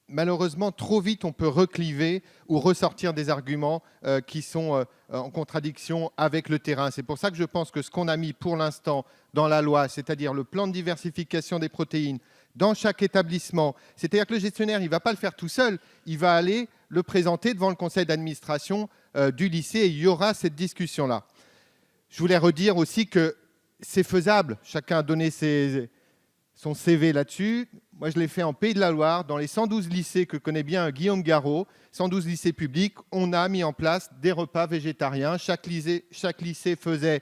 malheureusement, trop vite, on peut recliver ou ressortir des arguments qui sont en contradiction avec le terrain. C'est pour ça que je pense que ce qu'on a mis pour l'instant dans la loi, c'est-à-dire le plan de diversification des protéines dans chaque établissement, c'est-à-dire que le gestionnaire, il ne va pas le faire tout seul, il va aller le présenter devant le conseil d'administration du lycée et il y aura cette discussion-là. Je voulais redire aussi que c'est faisable. Chacun a donné son CV là-dessus. Moi, je l'ai fait en Pays de la Loire, dans les 112 lycées que connaît bien Guillaume Garot, 112 lycées publics. On a mis en place des repas végétariens. Chaque lycée faisait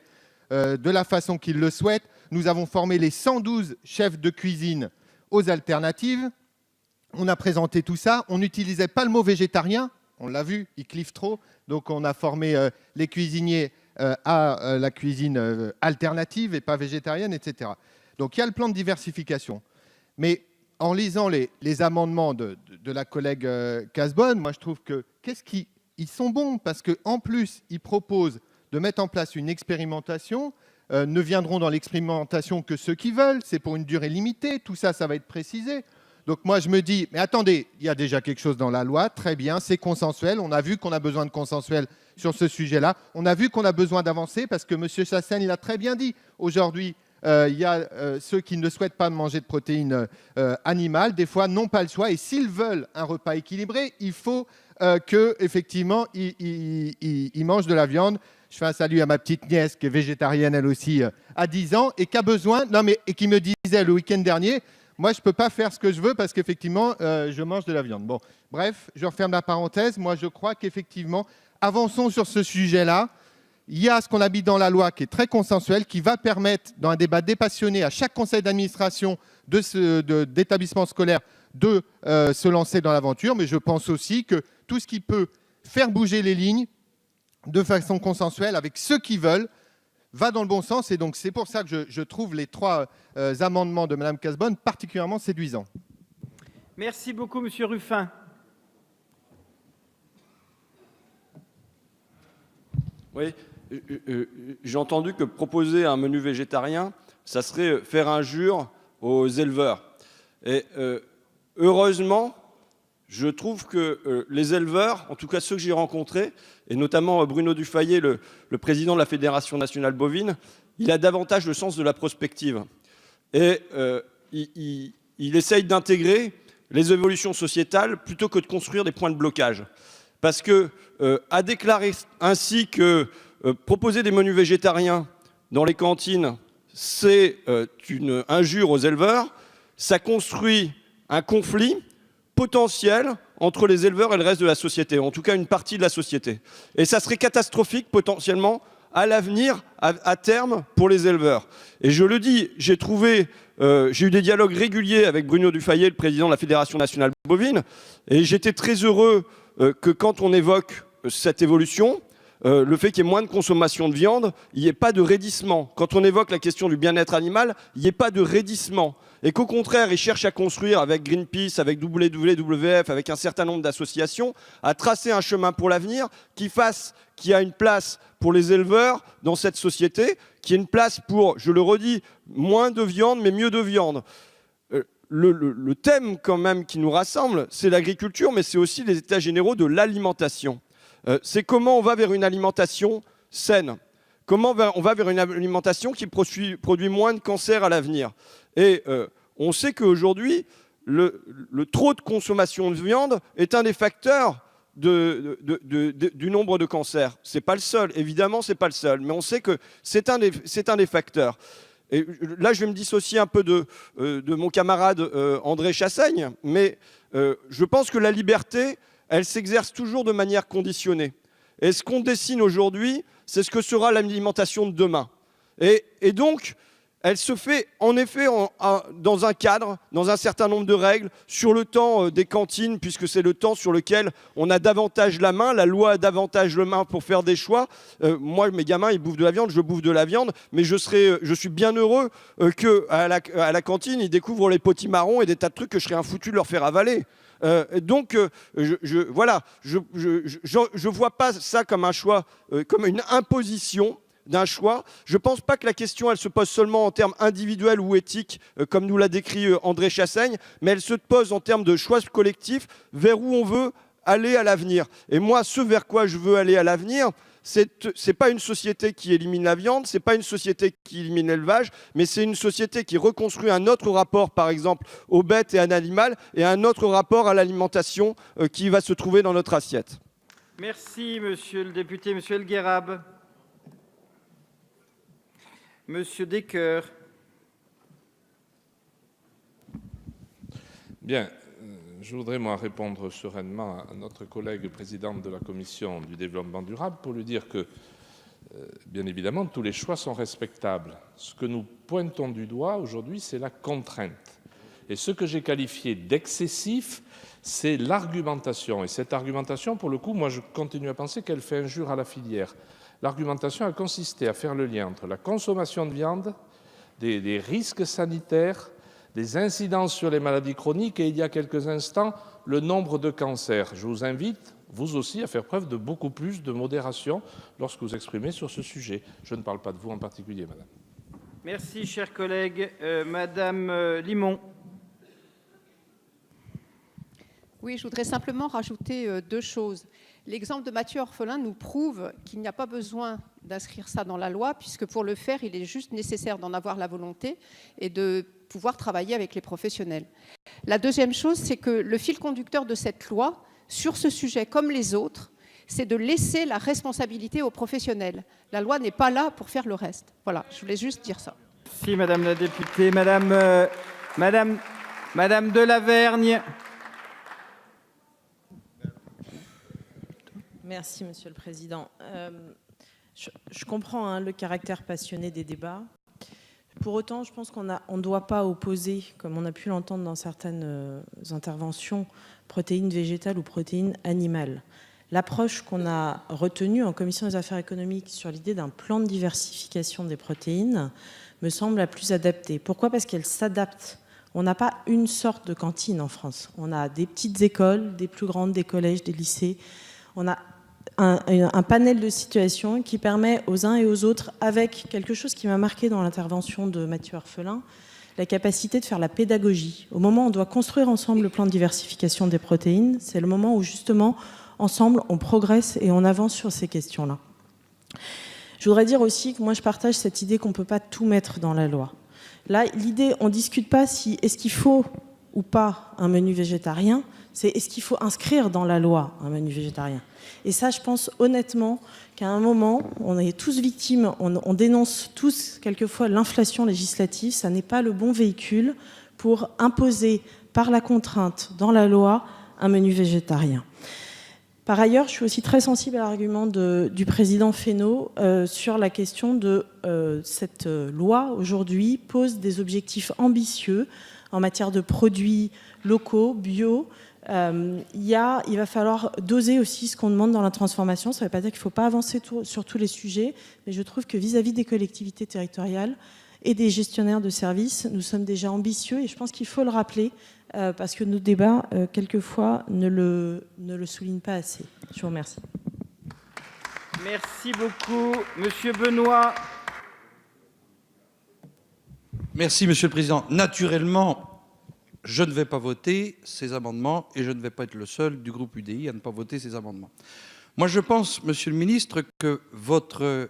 de la façon qu'il le souhaite. Nous avons formé les 112 chefs de cuisine aux alternatives. On a présenté tout ça. On n'utilisait pas le mot végétarien. On l'a vu, il clive trop. Donc, on a formé les cuisiniers à la cuisine alternative et pas végétarienne, etc. Donc il y a le plan de diversification. Mais en lisant les amendements de la collègue Cazebonne, moi je trouve qu'ils sont bons parce qu'en plus, ils proposent de mettre en place une expérimentation. Ne viendront dans l'expérimentation que ceux qui veulent. C'est pour une durée limitée. Tout ça, ça va être précisé. Donc moi, je me dis, mais attendez, il y a déjà quelque chose dans la loi, très bien, c'est consensuel. On a vu qu'on a besoin de consensuel sur ce sujet-là. On a vu qu'on a besoin d'avancer parce que M. Chassaigne, il a très bien dit. Aujourd'hui, il y a ceux qui ne souhaitent pas manger de protéines animales, des fois, n'ont pas le choix. Et s'ils veulent un repas équilibré, il faut qu'effectivement, ils mangent de la viande. Je fais un salut à ma petite nièce qui est végétarienne, elle aussi, à 10 ans, et qui a besoin, et qui me disait le week-end dernier, moi, je ne peux pas faire ce que je veux parce qu'effectivement, je mange de la viande. Bon, bref, je referme la parenthèse. Moi, je crois qu'effectivement, avançons sur ce sujet-là. Il y a ce qu'on a mis dans la loi qui est très consensuel, qui va permettre, dans un débat dépassionné, à chaque conseil d'administration d'établissement scolaire de se lancer dans l'aventure. Mais je pense aussi que tout ce qui peut faire bouger les lignes de façon consensuelle avec ceux qui veulent va dans le bon sens. Et donc, c'est pour ça que je trouve les 3 amendements de Mme Cazebonne particulièrement séduisants. Merci beaucoup, Monsieur Ruffin. Oui, j'ai entendu que proposer un menu végétarien, ça serait faire injure aux éleveurs. Et heureusement, je trouve que les éleveurs, en tout cas ceux que j'ai rencontrés, et notamment Bruno Dufayet, le président de la Fédération nationale bovine, il a davantage le sens de la prospective. Et il essaye d'intégrer les évolutions sociétales plutôt que de construire des points de blocage. Parce que à déclarer ainsi que proposer des menus végétariens dans les cantines, c'est une injure aux éleveurs, ça construit un conflit potentiel entre les éleveurs et le reste de la société, en tout cas une partie de la société. Et ça serait catastrophique potentiellement à l'avenir, à terme, pour les éleveurs. Et je le dis, j'ai eu des dialogues réguliers avec Bruno Dufayet, le président de la Fédération nationale bovine, et j'étais très heureux que quand on évoque cette évolution, le fait qu'il y ait moins de consommation de viande, il n'y ait pas de raidissement. Quand on évoque la question du bien-être animal, il n'y ait pas de raidissement. Et qu'au contraire, ils cherchent à construire avec Greenpeace, avec WWF, avec un certain nombre d'associations, à tracer un chemin pour l'avenir qui fasse qu'il y a une place pour les éleveurs dans cette société, qui est une place pour, je le redis, moins de viande, mais mieux de viande. Le thème quand même qui nous rassemble, c'est l'agriculture, mais c'est aussi les états généraux de l'alimentation. C'est comment on va vers une alimentation saine, comment on va vers une alimentation qui produit moins de cancers à l'avenir. Et on sait qu'aujourd'hui, le trop de consommation de viande est un des facteurs du nombre de cancers. Ce n'est pas le seul, évidemment, ce n'est pas le seul, mais on sait que c'est un des facteurs. Et là, je vais me dissocier un peu de mon camarade André Chassaigne, mais je pense que la liberté, elle s'exerce toujours de manière conditionnée. Et ce qu'on dessine aujourd'hui, c'est ce que sera l'alimentation de demain. Et donc, elle se fait en effet dans un cadre, dans un certain nombre de règles, sur le temps des cantines, puisque c'est le temps sur lequel on a davantage la main, la loi a davantage la main pour faire des choix. Moi, mes gamins, ils bouffent de la viande, je bouffe de la viande, mais je suis bien heureux qu'à la cantine, ils découvrent les potimarrons et des tas de trucs que je serais un foutu de leur faire avaler. Donc, voilà, je ne vois pas ça comme un choix, comme une imposition d'un choix. Je ne pense pas que la question, elle se pose seulement en termes individuels ou éthiques, comme nous l'a décrit André Chassaigne, mais elle se pose en termes de choix collectifs vers où on veut aller à l'avenir. Et moi, ce vers quoi je veux aller à l'avenir, c'est pas une société qui élimine la viande, c'est pas une société qui élimine l'élevage, mais c'est une société qui reconstruit un autre rapport, par exemple, aux bêtes et à l'animal, et un autre rapport à l'alimentation qui va se trouver dans notre assiette. Merci, monsieur le député. Monsieur El Guerab. Monsieur Descoeur. Bien, je voudrais moi répondre sereinement à notre collègue présidente de la Commission du développement durable pour lui dire que, bien évidemment, tous les choix sont respectables. Ce que nous pointons du doigt aujourd'hui, c'est la contrainte. Et ce que j'ai qualifié d'excessif, c'est l'argumentation. Et cette argumentation, pour le coup, moi je continue à penser qu'elle fait injure à la filière. L'argumentation a consisté à faire le lien entre la consommation de viande, des risques sanitaires, des incidences sur les maladies chroniques et, il y a quelques instants, le nombre de cancers. Je vous invite, vous aussi, à faire preuve de beaucoup plus de modération lorsque vous exprimez sur ce sujet. Je ne parle pas de vous en particulier, madame. Merci, cher collègue. Madame Limon. Oui, je voudrais simplement rajouter deux choses. L'exemple de Mathieu Orphelin nous prouve qu'il n'y a pas besoin d'inscrire ça dans la loi, puisque pour le faire, il est juste nécessaire d'en avoir la volonté et de pouvoir travailler avec les professionnels. La deuxième chose, c'est que le fil conducteur de cette loi, sur ce sujet comme les autres, c'est de laisser la responsabilité aux professionnels. La loi n'est pas là pour faire le reste. Voilà, je voulais juste dire ça. Merci, madame la députée. Madame Delavergne. Merci, Monsieur le Président. Je comprends le caractère passionné des débats. Pour autant, je pense qu'on ne doit pas opposer, comme on a pu l'entendre dans certaines interventions, protéines végétales ou protéines animales. L'approche qu'on a retenue en Commission des affaires économiques sur l'idée d'un plan de diversification des protéines me semble la plus adaptée. Pourquoi ? Parce qu'elle s'adapte. On n'a pas une sorte de cantine en France. On a des petites écoles, des plus grandes, des collèges, des lycées. On a un panel de situations qui permet aux uns et aux autres, avec quelque chose qui m'a marqué dans l'intervention de Mathieu Orphelin, la capacité de faire la pédagogie. Au moment où on doit construire ensemble le plan de diversification des protéines, c'est le moment où justement, ensemble, on progresse et on avance sur ces questions-là. Je voudrais dire aussi que moi, je partage cette idée qu'on ne peut pas tout mettre dans la loi. Là, l'idée, on ne discute pas si est-ce qu'il faut ou pas un menu végétarien, c'est est-ce qu'il faut inscrire dans la loi un menu végétarien. Et ça, je pense honnêtement qu'à un moment, on est tous victimes, on dénonce tous quelquefois l'inflation législative, ça n'est pas le bon véhicule pour imposer par la contrainte dans la loi un menu végétarien. Par ailleurs, je suis aussi très sensible à l'argument du président Fesneau sur la question de cette loi aujourd'hui pose des objectifs ambitieux en matière de produits locaux, bio. Il va falloir doser aussi ce qu'on demande dans la transformation. Ça ne veut pas dire qu'il ne faut pas avancer sur tous les sujets, mais je trouve que vis-à-vis des collectivités territoriales et des gestionnaires de services, nous sommes déjà ambitieux et je pense qu'il faut le rappeler parce que nos débats, quelquefois, ne le soulignent pas assez. Je vous remercie. Merci beaucoup. Monsieur Benoît. Merci, Monsieur le Président. Naturellement, je ne vais pas voter ces amendements et je ne vais pas être le seul du groupe UDI à ne pas voter ces amendements. Moi, je pense, Monsieur le Ministre, que votre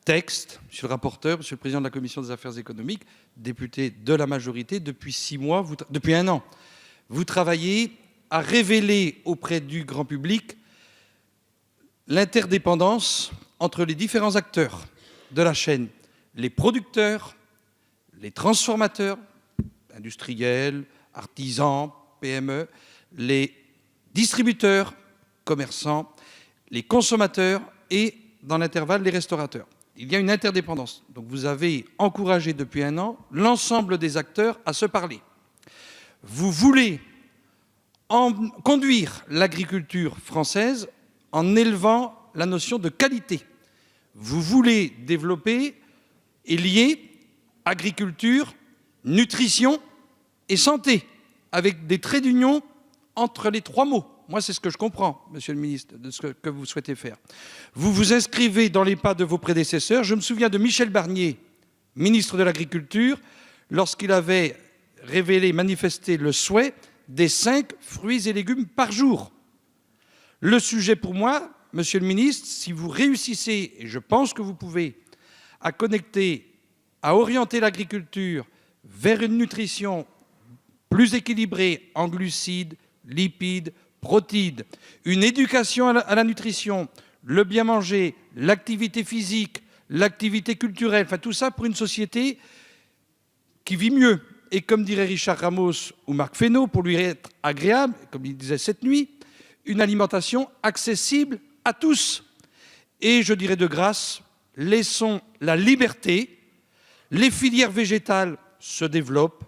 texte, Monsieur le rapporteur, Monsieur le Président de la Commission des affaires économiques, député de la majorité, depuis 6 mois, depuis 1 an, vous travaillez à révéler auprès du grand public l'interdépendance entre les différents acteurs de la chaîne, les producteurs, les transformateurs, industriels, artisans, PME, les distributeurs, commerçants, les consommateurs et, dans l'intervalle, les restaurateurs. Il y a une interdépendance. Donc vous avez encouragé depuis 1 an l'ensemble des acteurs à se parler. Vous voulez conduire l'agriculture française en élevant la notion de qualité. Vous voulez développer et lier agriculture, nutrition et santé, avec des traits d'union entre les 3 mots. Moi, c'est ce que je comprends, Monsieur le Ministre, de ce que vous souhaitez faire. Vous vous inscrivez dans les pas de vos prédécesseurs. Je me souviens de Michel Barnier, ministre de l'Agriculture, lorsqu'il avait révélé, manifesté le souhait des 5 fruits et légumes par jour. Le sujet pour moi, Monsieur le Ministre, si vous réussissez, et je pense que vous pouvez, à connecter, à orienter l'agriculture vers une nutrition plus équilibrée en glucides, lipides, protides, une éducation à la nutrition, le bien manger, l'activité physique, l'activité culturelle, enfin tout ça pour une société qui vit mieux. Et comme dirait Richard Ramos ou Marc Fesneau, pour lui être agréable, comme il disait cette nuit, une alimentation accessible à tous. Et je dirais de grâce, laissons la liberté. Les filières végétales se développent,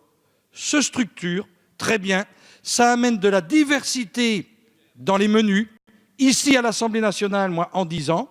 se structurent très bien. Ça amène de la diversité dans les menus. Ici, à l'Assemblée nationale, moi, en 10 ans,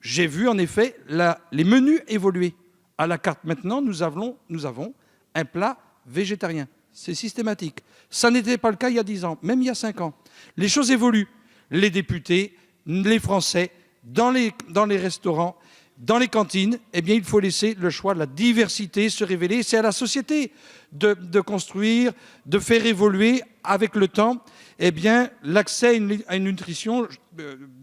j'ai vu en effet les menus évoluer. À la carte maintenant, nous avons un plat végétarien. C'est systématique. Ça n'était pas le cas il y a 10 ans, même il y a 5 ans. Les choses évoluent. Les députés, les Français, dans les restaurants, dans les cantines, eh bien, il faut laisser le choix de la diversité se révéler. C'est à la société de construire, de faire évoluer avec le temps, eh bien, l'accès à une nutrition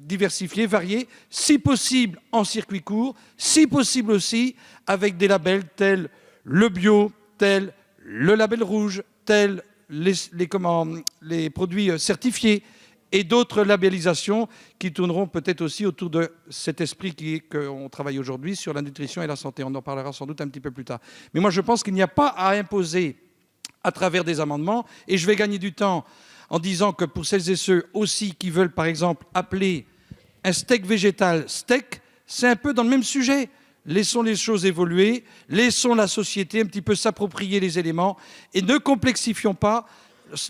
diversifiée, variée, si possible en circuit court, si possible aussi avec des labels tels le bio, tels le label rouge, tels les produits certifiés, et d'autres labellisations qui tourneront peut-être aussi autour de cet esprit qu'on travaille aujourd'hui sur la nutrition et la santé. On en parlera sans doute un petit peu plus tard. Mais moi, je pense qu'il n'y a pas à imposer à travers des amendements, et je vais gagner du temps en disant que pour celles et ceux aussi qui veulent, par exemple, appeler un steak végétal steak, c'est un peu dans le même sujet. Laissons les choses évoluer, laissons la société un petit peu s'approprier les éléments, et ne complexifions pas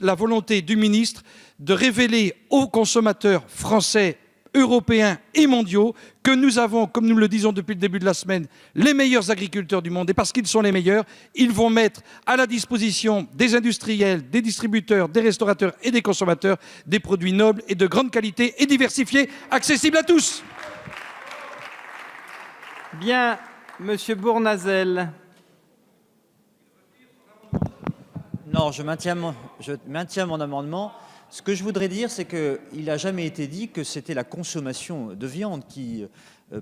la volonté du ministre de révéler aux consommateurs français, européens et mondiaux que nous avons, comme nous le disons depuis le début de la semaine, les meilleurs agriculteurs du monde. Et parce qu'ils sont les meilleurs, ils vont mettre à la disposition des industriels, des distributeurs, des restaurateurs et des consommateurs des produits nobles et de grande qualité et diversifiés, accessibles à tous. Bien, Monsieur Bournazel. Non, je maintiens mon amendement. Ce que je voudrais dire, c'est qu'il n'a jamais été dit que c'était la consommation de viande qui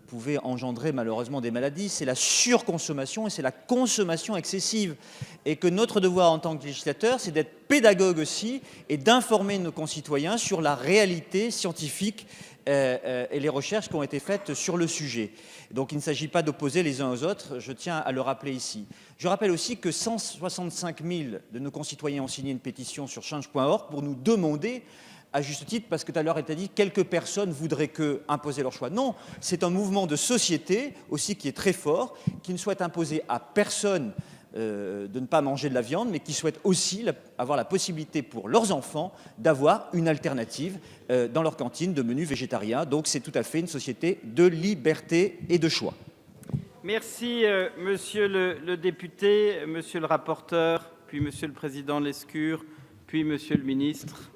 pouvait engendrer malheureusement des maladies. C'est la surconsommation et c'est la consommation excessive. Et que notre devoir en tant que législateur, c'est d'être pédagogue aussi et d'informer nos concitoyens sur la réalité scientifique et les recherches qui ont été faites sur le sujet. Donc il ne s'agit pas d'opposer les uns aux autres, je tiens à le rappeler ici. Je rappelle aussi que 165 000 de nos concitoyens ont signé une pétition sur change.org pour nous demander, à juste titre, parce que tout à l'heure il a dit quelques personnes voudraient imposer leur choix. Non, c'est un mouvement de société aussi qui est très fort, qui ne souhaite imposer à personne de ne pas manger de la viande, mais qui souhaitent aussi avoir la possibilité pour leurs enfants d'avoir une alternative dans leur cantine de menus végétariens. Donc c'est tout à fait une société de liberté et de choix. Merci, monsieur le député, monsieur le rapporteur, puis monsieur le président Lescure, puis monsieur le ministre.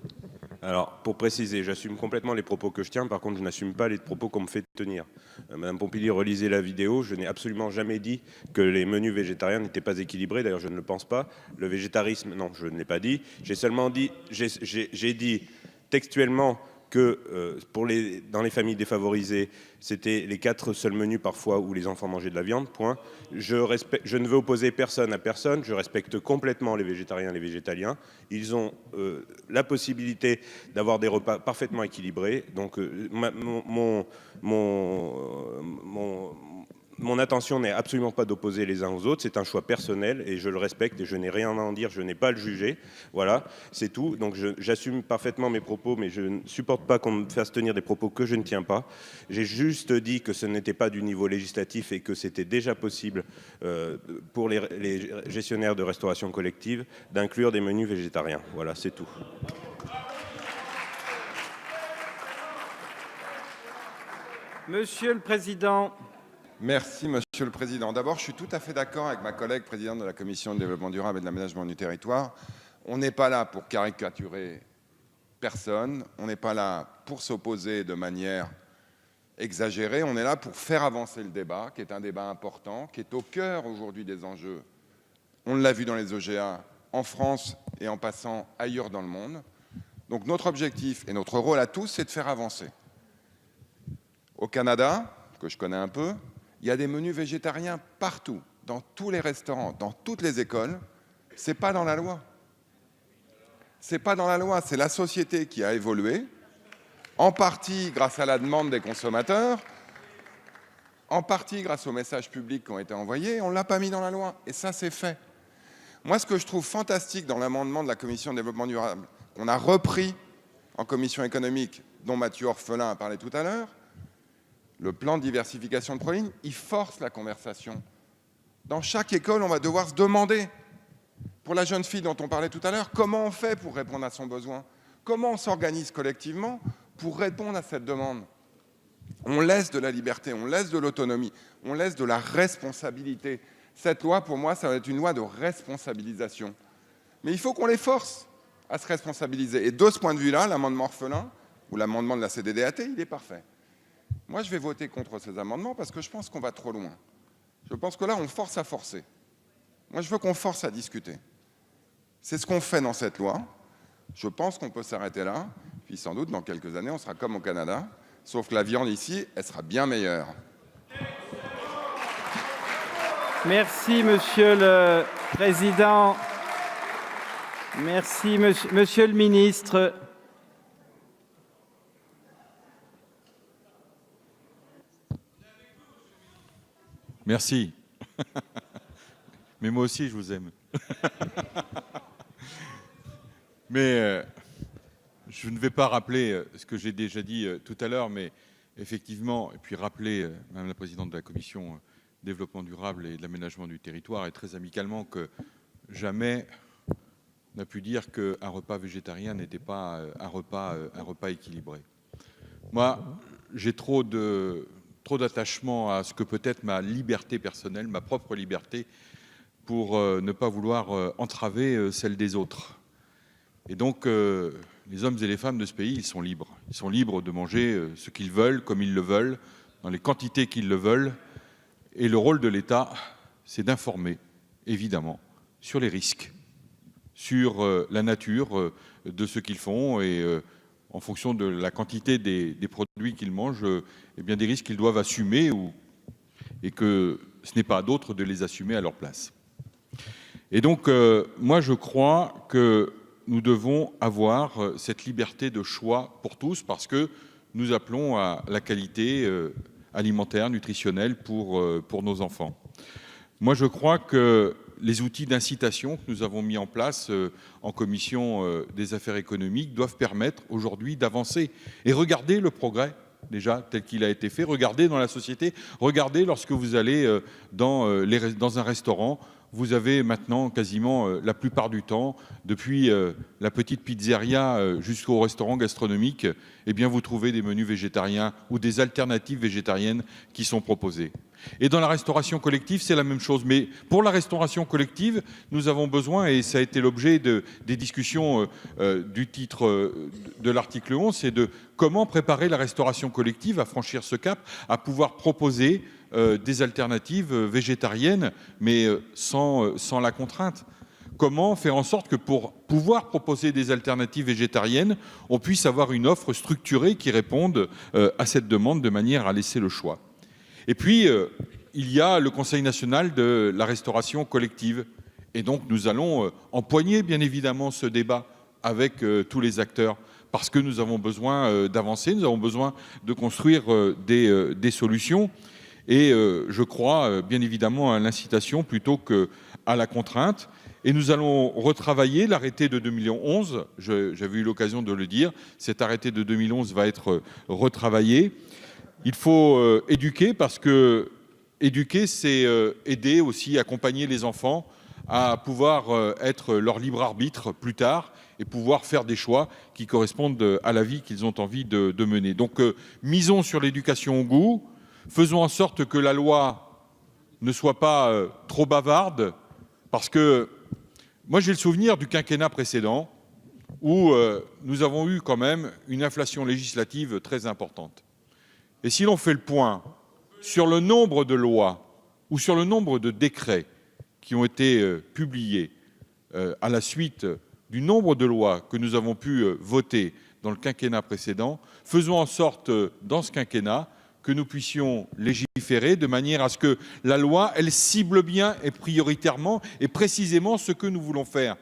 Alors, pour préciser, j'assume complètement les propos que je tiens. Par contre, je n'assume pas les propos qu'on me fait tenir. Madame Pompili, relisez la vidéo. Je n'ai absolument jamais dit que les menus végétariens n'étaient pas équilibrés. D'ailleurs, je ne le pense pas. Le végétarisme, non, je ne l'ai pas dit. J'ai seulement dit, j'ai dit textuellement que dans les familles défavorisées, c'était les 4 seuls menus parfois où les enfants mangeaient de la viande, point. Je ne veux opposer personne à personne, je respecte complètement les végétariens et les végétaliens. Ils ont la possibilité d'avoir des repas parfaitement équilibrés. Donc mon intention n'est absolument pas d'opposer les uns aux autres, c'est un choix personnel et je le respecte et je n'ai rien à en dire, je n'ai pas à le juger. Voilà, c'est tout. Donc j'assume parfaitement mes propos, mais je ne supporte pas qu'on me fasse tenir des propos que je ne tiens pas. J'ai juste dit que ce n'était pas du niveau législatif et que c'était déjà possible pour les gestionnaires de restauration collective d'inclure des menus végétariens. Voilà, c'est tout. Monsieur le Président. Merci, Monsieur le Président. D'abord, je suis tout à fait d'accord avec ma collègue présidente de la Commission du développement durable et de l'aménagement du territoire. On n'est pas là pour caricaturer personne, on n'est pas là pour s'opposer de manière exagérée, on est là pour faire avancer le débat, qui est un débat important, qui est au cœur aujourd'hui des enjeux. On l'a vu dans les OGA en France et en passant ailleurs dans le monde. Donc notre objectif et notre rôle à tous, c'est de faire avancer. Au Canada, que je connais un peu, il y a des menus végétariens partout, dans tous les restaurants, dans toutes les écoles. Ce n'est pas dans la loi. Ce n'est pas dans la loi, c'est la société qui a évolué, en partie grâce à la demande des consommateurs, en partie grâce aux messages publics qui ont été envoyés. On ne l'a pas mis dans la loi, et ça, c'est fait. Moi, ce que je trouve fantastique dans l'amendement de la Commission de développement durable, qu'on a repris en commission économique, dont Mathieu Orphelin a parlé tout à l'heure, le plan de diversification de protéines, il force la conversation. Dans chaque école, on va devoir se demander, pour la jeune fille dont on parlait tout à l'heure, comment on fait pour répondre à son besoin? Comment on s'organise collectivement pour répondre à cette demande? On laisse de la liberté, on laisse de l'autonomie, on laisse de la responsabilité. Cette loi, pour moi, ça va être une loi de responsabilisation. Mais il faut qu'on les force à se responsabiliser. Et de ce point de vue-là, l'amendement Orphelin, ou l'amendement de la CDDAT, il est parfait. Moi, je vais voter contre ces amendements parce que je pense qu'on va trop loin. Je pense que là, on force à forcer. Moi, je veux qu'on force à discuter. C'est ce qu'on fait dans cette loi. Je pense qu'on peut s'arrêter là. Puis sans doute, dans quelques années, on sera comme au Canada. Sauf que la viande ici, elle sera bien meilleure. Merci, Monsieur le Président. Merci, Monsieur le Ministre. Merci. Mais moi aussi, je vous aime. Mais je ne vais pas rappeler ce que j'ai déjà dit tout à l'heure, mais effectivement, et puis rappeler, Madame la Présidente de la Commission Développement durable et de l'aménagement du territoire, et très amicalement, que jamais n'a pu dire qu'un repas végétarien n'était pas un repas équilibré. Moi, j'ai trop d'attachement à ce que peut être ma liberté personnelle, ma propre liberté, pour ne pas vouloir entraver celle des autres. Et donc, les hommes et les femmes de ce pays, ils sont libres. Ils sont libres de manger ce qu'ils veulent, comme ils le veulent, dans les quantités qu'ils le veulent. Et le rôle de l'État, c'est d'informer, évidemment, sur les risques, sur la nature de ce qu'ils font et en fonction de la quantité des produits qu'ils mangent, eh bien des risques qu'ils doivent assumer et que ce n'est pas à d'autres de les assumer à leur place. Et donc, moi, je crois que nous devons avoir cette liberté de choix pour tous parce que nous appelons à la qualité alimentaire, nutritionnelle pour nos enfants. Moi, je crois que les outils d'incitation que nous avons mis en place en commission des affaires économiques doivent permettre aujourd'hui d'avancer. Et regardez le progrès, déjà, tel qu'il a été fait. Regardez dans la société, regardez lorsque vous allez dans un restaurant, vous avez maintenant quasiment la plupart du temps, depuis la petite pizzeria jusqu'au restaurant gastronomique, eh bien vous trouvez des menus végétariens ou des alternatives végétariennes qui sont proposées. Et dans la restauration collective, c'est la même chose. Mais pour la restauration collective, nous avons besoin, et ça a été l'objet des discussions du titre de l'article 11, c'est de comment préparer la restauration collective à franchir ce cap, à pouvoir proposer des alternatives végétariennes, mais sans la contrainte. Comment faire en sorte que pour pouvoir proposer des alternatives végétariennes, on puisse avoir une offre structurée qui réponde à cette demande de manière à laisser le choix. Et puis, il y a le Conseil national de la restauration collective. Et donc, nous allons empoigner, bien évidemment, ce débat avec tous les acteurs, parce que nous avons besoin d'avancer, nous avons besoin de construire des solutions. Et je crois bien évidemment à l'incitation plutôt qu'à la contrainte. Et nous allons retravailler l'arrêté de 2011. J'avais eu l'occasion de le dire. Cet arrêté de 2011 va être retravaillé. Il faut éduquer, parce que éduquer, c'est aider aussi, accompagner les enfants à pouvoir être leur libre arbitre plus tard et pouvoir faire des choix qui correspondent à la vie qu'ils ont envie de mener. Donc misons sur l'éducation au goût. Faisons en sorte que la loi ne soit pas trop bavarde, parce que moi j'ai le souvenir du quinquennat précédent où nous avons eu quand même une inflation législative très importante. Et si l'on fait le point sur le nombre de lois ou sur le nombre de décrets qui ont été publiés à la suite du nombre de lois que nous avons pu voter dans le quinquennat précédent, faisons en sorte dans ce quinquennat que nous puissions légiférer de manière à ce que la loi, elle cible bien et prioritairement et précisément ce que nous voulons faire.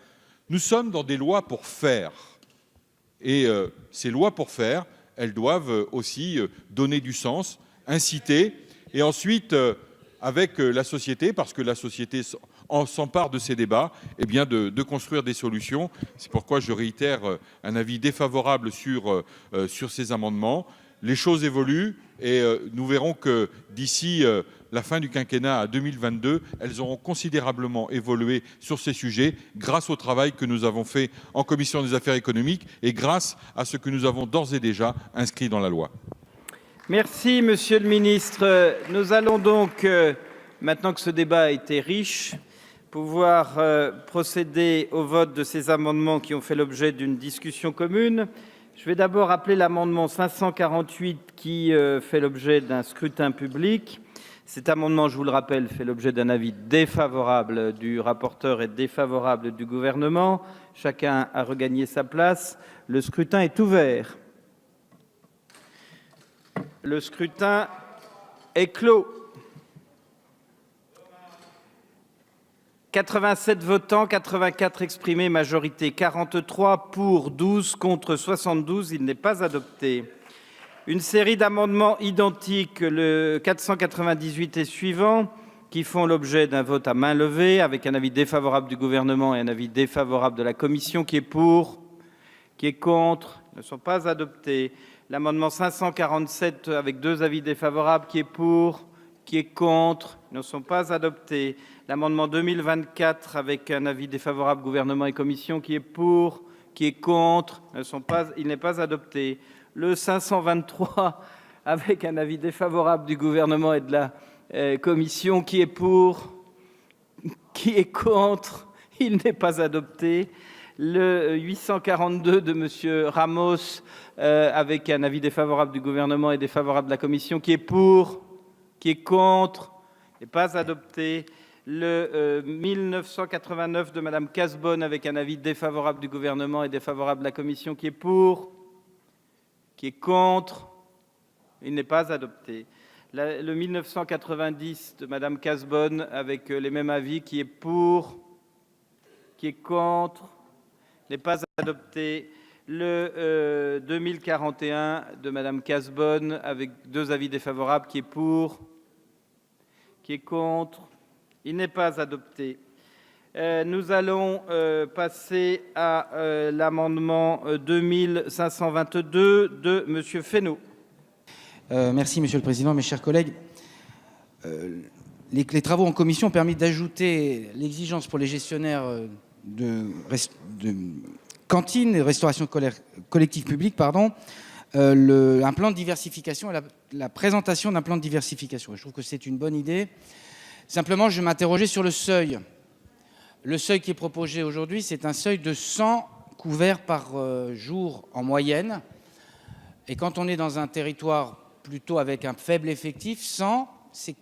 Nous sommes dans des lois pour faire. Et ces lois pour faire, elles doivent aussi donner du sens, inciter, et ensuite, avec la société, parce que la société s'empare de ces débats, eh bien de construire des solutions. C'est pourquoi je réitère un avis défavorable sur ces amendements. Les choses évoluent et nous verrons que d'ici la fin du quinquennat à 2022, elles auront considérablement évolué sur ces sujets grâce au travail que nous avons fait en commission des affaires économiques et grâce à ce que nous avons d'ores et déjà inscrit dans la loi. Merci, Monsieur le Ministre. Nous allons donc, maintenant que ce débat a été riche, pouvoir procéder au vote de ces amendements qui ont fait l'objet d'une discussion commune. Je vais d'abord rappeler l'amendement 548 qui fait l'objet d'un scrutin public. Cet amendement, je vous le rappelle, fait l'objet d'un avis défavorable du rapporteur et défavorable du gouvernement. Chacun a regagné sa place. Le scrutin est ouvert. Le scrutin est clos. 87 votants, 84 exprimés, majorité 43, pour 12, contre 72. Il n'est pas adopté. Une série d'amendements identiques, le 498 et suivants, qui font l'objet d'un vote à main levée, avec un avis défavorable du gouvernement et un avis défavorable de la commission, qui est pour, qui est contre, ne sont pas adoptés. L'amendement 547, avec deux avis défavorables, qui est pour, qui est contre, ne sont pas adoptés. L'amendement 2024, avec un avis défavorable gouvernement et commission, qui est pour, qui est contre, il n'est pas adopté. Le 523, avec un avis défavorable du gouvernement et de la commission, qui est pour, qui est contre, il n'est pas adopté. Le 842 de M. Ramos, avec un avis défavorable du gouvernement et défavorable de la commission, qui est pour, qui est contre, n'est pas adopté. Le 1989 de Mme Casbonne, avec un avis défavorable du gouvernement et défavorable de la commission, qui est pour, qui est contre, il n'est pas adopté. Le 1990 de Mme Casbonne, avec les mêmes avis, qui est pour, qui est contre, n'est pas adopté. Le 2041 de Mme Casbonne, avec deux avis défavorables, qui est pour, qui est contre, il n'est pas adopté. Nous allons passer à l'amendement 2522 de M. Fesneau. Merci, Monsieur le Président, mes chers collègues. les travaux en commission ont permis d'ajouter l'exigence pour les gestionnaires de cantines et restauration collective publique, pardon, un plan de diversification, la présentation d'un plan de diversification. Je trouve que c'est une bonne idée. Simplement, je m'interrogeais sur le seuil. Le seuil qui est proposé aujourd'hui, c'est un seuil de 100 couverts par jour en moyenne. Et quand on est dans un territoire plutôt avec un faible effectif, 100, c'est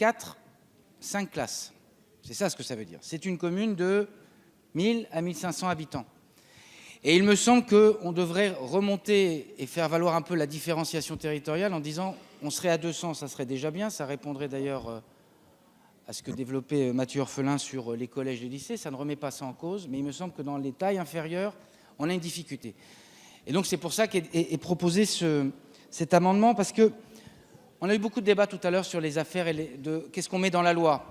5 classes. C'est ça ce que ça veut dire. C'est une commune de 1000 à 1500 habitants. Et il me semble qu'on devrait remonter et faire valoir un peu la différenciation territoriale en disant on serait à 200, ça serait déjà bien. Ça répondrait d'ailleurs à ce que développait Mathieu Orphelin sur les collèges et les lycées. Ça ne remet pas ça en cause, mais il me semble que dans les tailles inférieures, on a une difficulté. Et donc c'est pour ça qu'est proposé cet amendement, parce que on a eu beaucoup de débats tout à l'heure sur les affaires et qu'est-ce qu'on met dans la loi.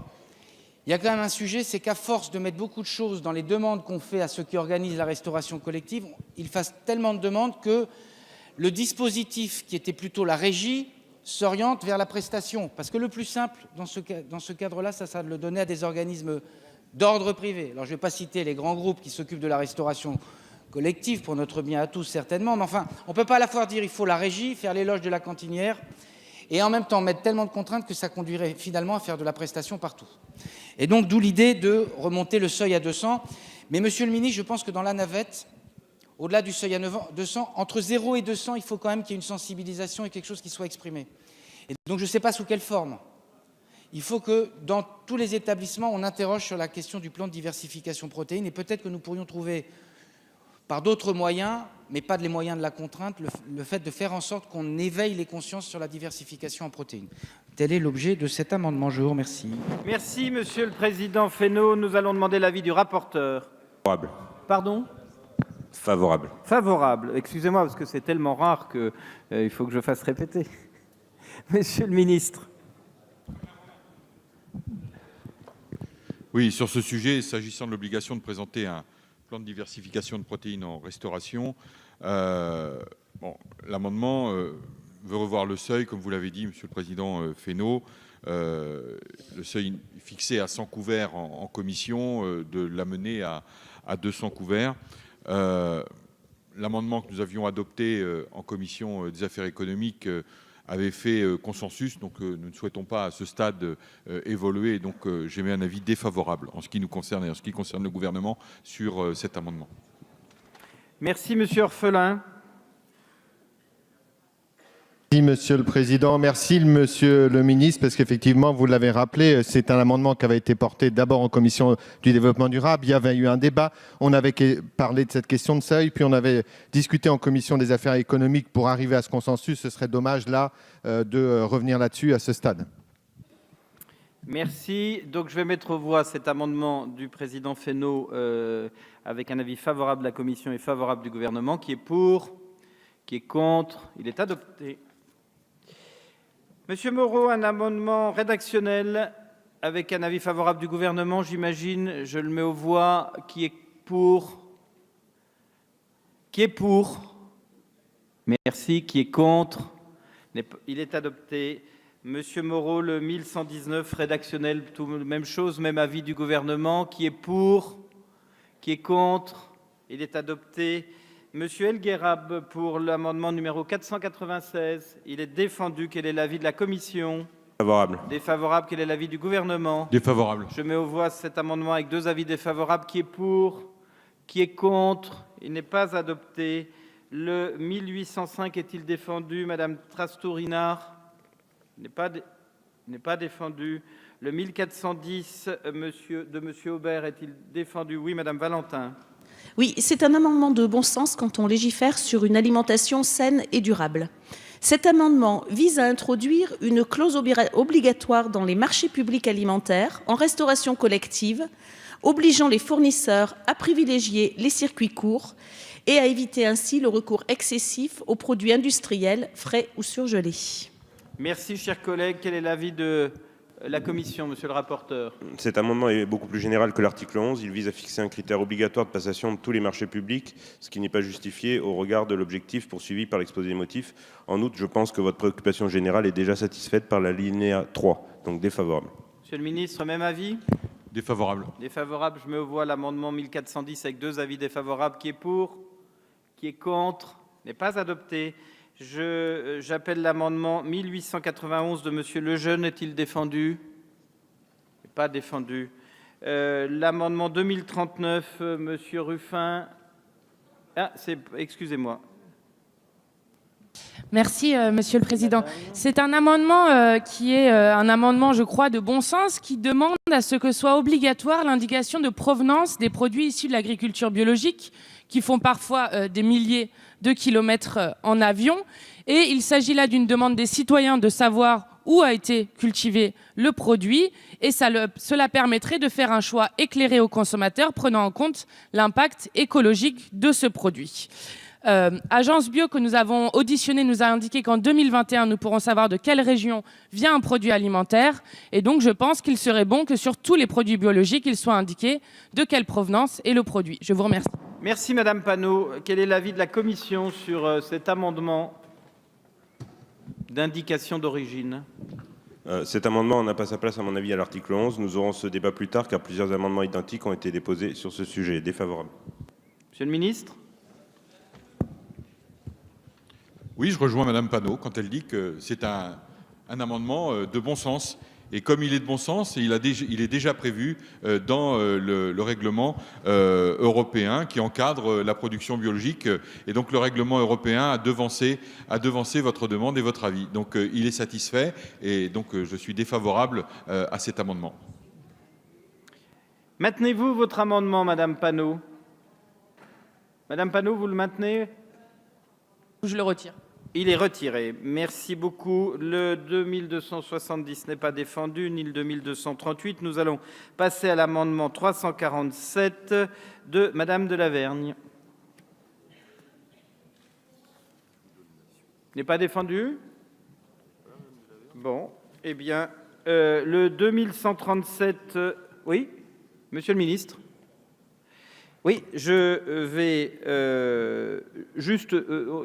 Il y a quand même un sujet, c'est qu'à force de mettre beaucoup de choses dans les demandes qu'on fait à ceux qui organisent la restauration collective, ils fassent tellement de demandes que le dispositif qui était plutôt la régie s'oriente vers la prestation. Parce que le plus simple dans ce cadre-là, ça le donnait à des organismes d'ordre privé. Alors je ne vais pas citer les grands groupes qui s'occupent de la restauration collective, pour notre bien à tous certainement, mais enfin, on ne peut pas à la fois dire il faut la régie, faire l'éloge de la cantinière, et en même temps mettre tellement de contraintes que ça conduirait finalement à faire de la prestation partout. Et donc d'où l'idée de remonter le seuil à 200. Mais monsieur le ministre, je pense que dans la navette, au-delà du seuil à 200, entre 0 et 200, il faut quand même qu'il y ait une sensibilisation et quelque chose qui soit exprimé. Et donc je ne sais pas sous quelle forme. Il faut que dans tous les établissements, on interroge sur la question du plan de diversification protéines, et peut-être que nous pourrions trouver par d'autres moyens, mais pas les moyens de la contrainte, le fait de faire en sorte qu'on éveille les consciences sur la diversification en protéines. Tel est l'objet de cet amendement. Je vous remercie. Merci, Monsieur le Président Fesneau. Nous allons demander l'avis du rapporteur. Favorable. Pardon ? Favorable. Favorable. Excusez-moi, parce que c'est tellement rare qu'il faut que je fasse répéter. Monsieur le ministre. Oui, sur ce sujet, s'agissant de l'obligation de présenter un plan de diversification de protéines en restauration, l'amendement veut revoir le seuil, comme vous l'avez dit, Monsieur le Président Fesneau, le seuil fixé à 100 couverts en commission, de l'amener à 200 couverts. L'amendement que nous avions adopté en commission des affaires économiques avait fait consensus, donc nous ne souhaitons pas à ce stade évoluer, donc j'émets un avis défavorable en ce qui nous concerne et en ce qui concerne le gouvernement sur cet amendement. Merci, Monsieur Orphelin. Merci, Monsieur le Président. Merci, Monsieur le Ministre, parce qu'effectivement, vous l'avez rappelé, c'est un amendement qui avait été porté d'abord en commission du développement durable. Il y avait eu un débat, on avait parlé de cette question de seuil, puis on avait discuté en commission des affaires économiques pour arriver à ce consensus. Ce serait dommage, là, de revenir là-dessus à ce stade. Merci. Donc, je vais mettre aux voix cet amendement du président Fesneau avec un avis favorable de la commission et favorable du gouvernement. Qui est pour ? Qui est contre ? Il est adopté. Monsieur Moreau, un amendement rédactionnel avec un avis favorable du gouvernement, j'imagine. Je le mets aux voix. Qui est pour ? Qui est pour ? Merci. Qui est contre ? Il est adopté. Monsieur Moreau, le 1119 rédactionnel, même chose, même avis du gouvernement. Qui est pour ? Qui est contre ? Il est adopté. Monsieur El Guerab, pour l'amendement numéro 496, il est défendu. Quel est l'avis de la commission ? Favorable. Défavorable. Quel est l'avis du gouvernement ? Défavorable. Je mets aux voix cet amendement avec deux avis défavorables. Qui est pour ? Qui est contre ? Il n'est pas adopté. Le 1805 est-il défendu ? Madame Trastourinard ? N'est pas défendu. Le 1410 de Monsieur Aubert est-il défendu ? Oui, Madame Valentin. Oui, c'est un amendement de bon sens quand on légifère sur une alimentation saine et durable. Cet amendement vise à introduire une clause obligatoire dans les marchés publics alimentaires en restauration collective, obligeant les fournisseurs à privilégier les circuits courts et à éviter ainsi le recours excessif aux produits industriels frais ou surgelés. Merci, chers collègues. Quel est l'avis de la commission, monsieur le rapporteur ? Cet amendement est beaucoup plus général que l'article 11. Il vise à fixer un critère obligatoire de passation de tous les marchés publics, ce qui n'est pas justifié au regard de l'objectif poursuivi par l'exposé des motifs. En outre, je pense que votre préoccupation générale est déjà satisfaite par l'alinéa 3, donc défavorable. Monsieur le ministre, même avis? Défavorable. Défavorable. Je mets aux voix l'amendement 1410 avec 2 avis défavorables. Qui est pour? Qui est contre? N'est pas adopté. J'appelle l'amendement 1891 de Monsieur Lejeune. Est-il défendu? Pas défendu. L'amendement 2039, Monsieur Ruffin. Ah, excusez-moi. Merci, Monsieur le Président. C'est un amendement qui est un amendement, je crois, de bon sens, qui demande à ce que soit obligatoire l'indication de provenance des produits issus de l'agriculture biologique, qui font parfois des milliers de kilomètres en avion. Et il s'agit là d'une demande des citoyens de savoir où a été cultivé le produit, et cela permettrait de faire un choix éclairé aux consommateurs, prenant en compte l'impact écologique de ce produit. Agence Bio que nous avons auditionné nous a indiqué qu'en 2021, nous pourrons savoir de quelle région vient un produit alimentaire. Et donc, je pense qu'il serait bon que sur tous les produits biologiques, il soit indiqué de quelle provenance est le produit. Je vous remercie. Merci, Madame Panot. Quel est l'avis de la Commission sur cet amendement d'indication d'origine? Cet amendement n'a pas sa place, à mon avis, à l'article 11. Nous aurons ce débat plus tard, car plusieurs amendements identiques ont été déposés sur ce sujet. Défavorable. Monsieur le ministre? Oui, je rejoins Madame Panot quand elle dit que c'est un amendement de bon sens. Et comme il est de bon sens, il est déjà prévu dans le règlement européen qui encadre la production biologique. Et donc le règlement européen a devancé votre demande et votre avis. Donc il est satisfait et donc je suis défavorable à cet amendement. Maintenez-vous votre amendement, Madame Panot? Madame Panot, vous le maintenez? Je le retire. Il est retiré. Merci beaucoup. Le 2270 n'est pas défendu, ni le 2238. Nous allons passer à l'amendement 347 de Madame de Lavergne. N'est pas défendu? Bon, eh bien, le 2137... oui, Monsieur le ministre? Oui, je vais juste...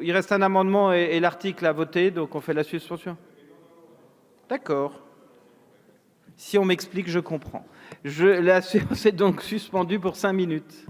il reste un amendement et l'article à voter, donc on fait la suspension. D'accord. Si on m'explique, je comprends. La séance est donc suspendue pour 5 minutes.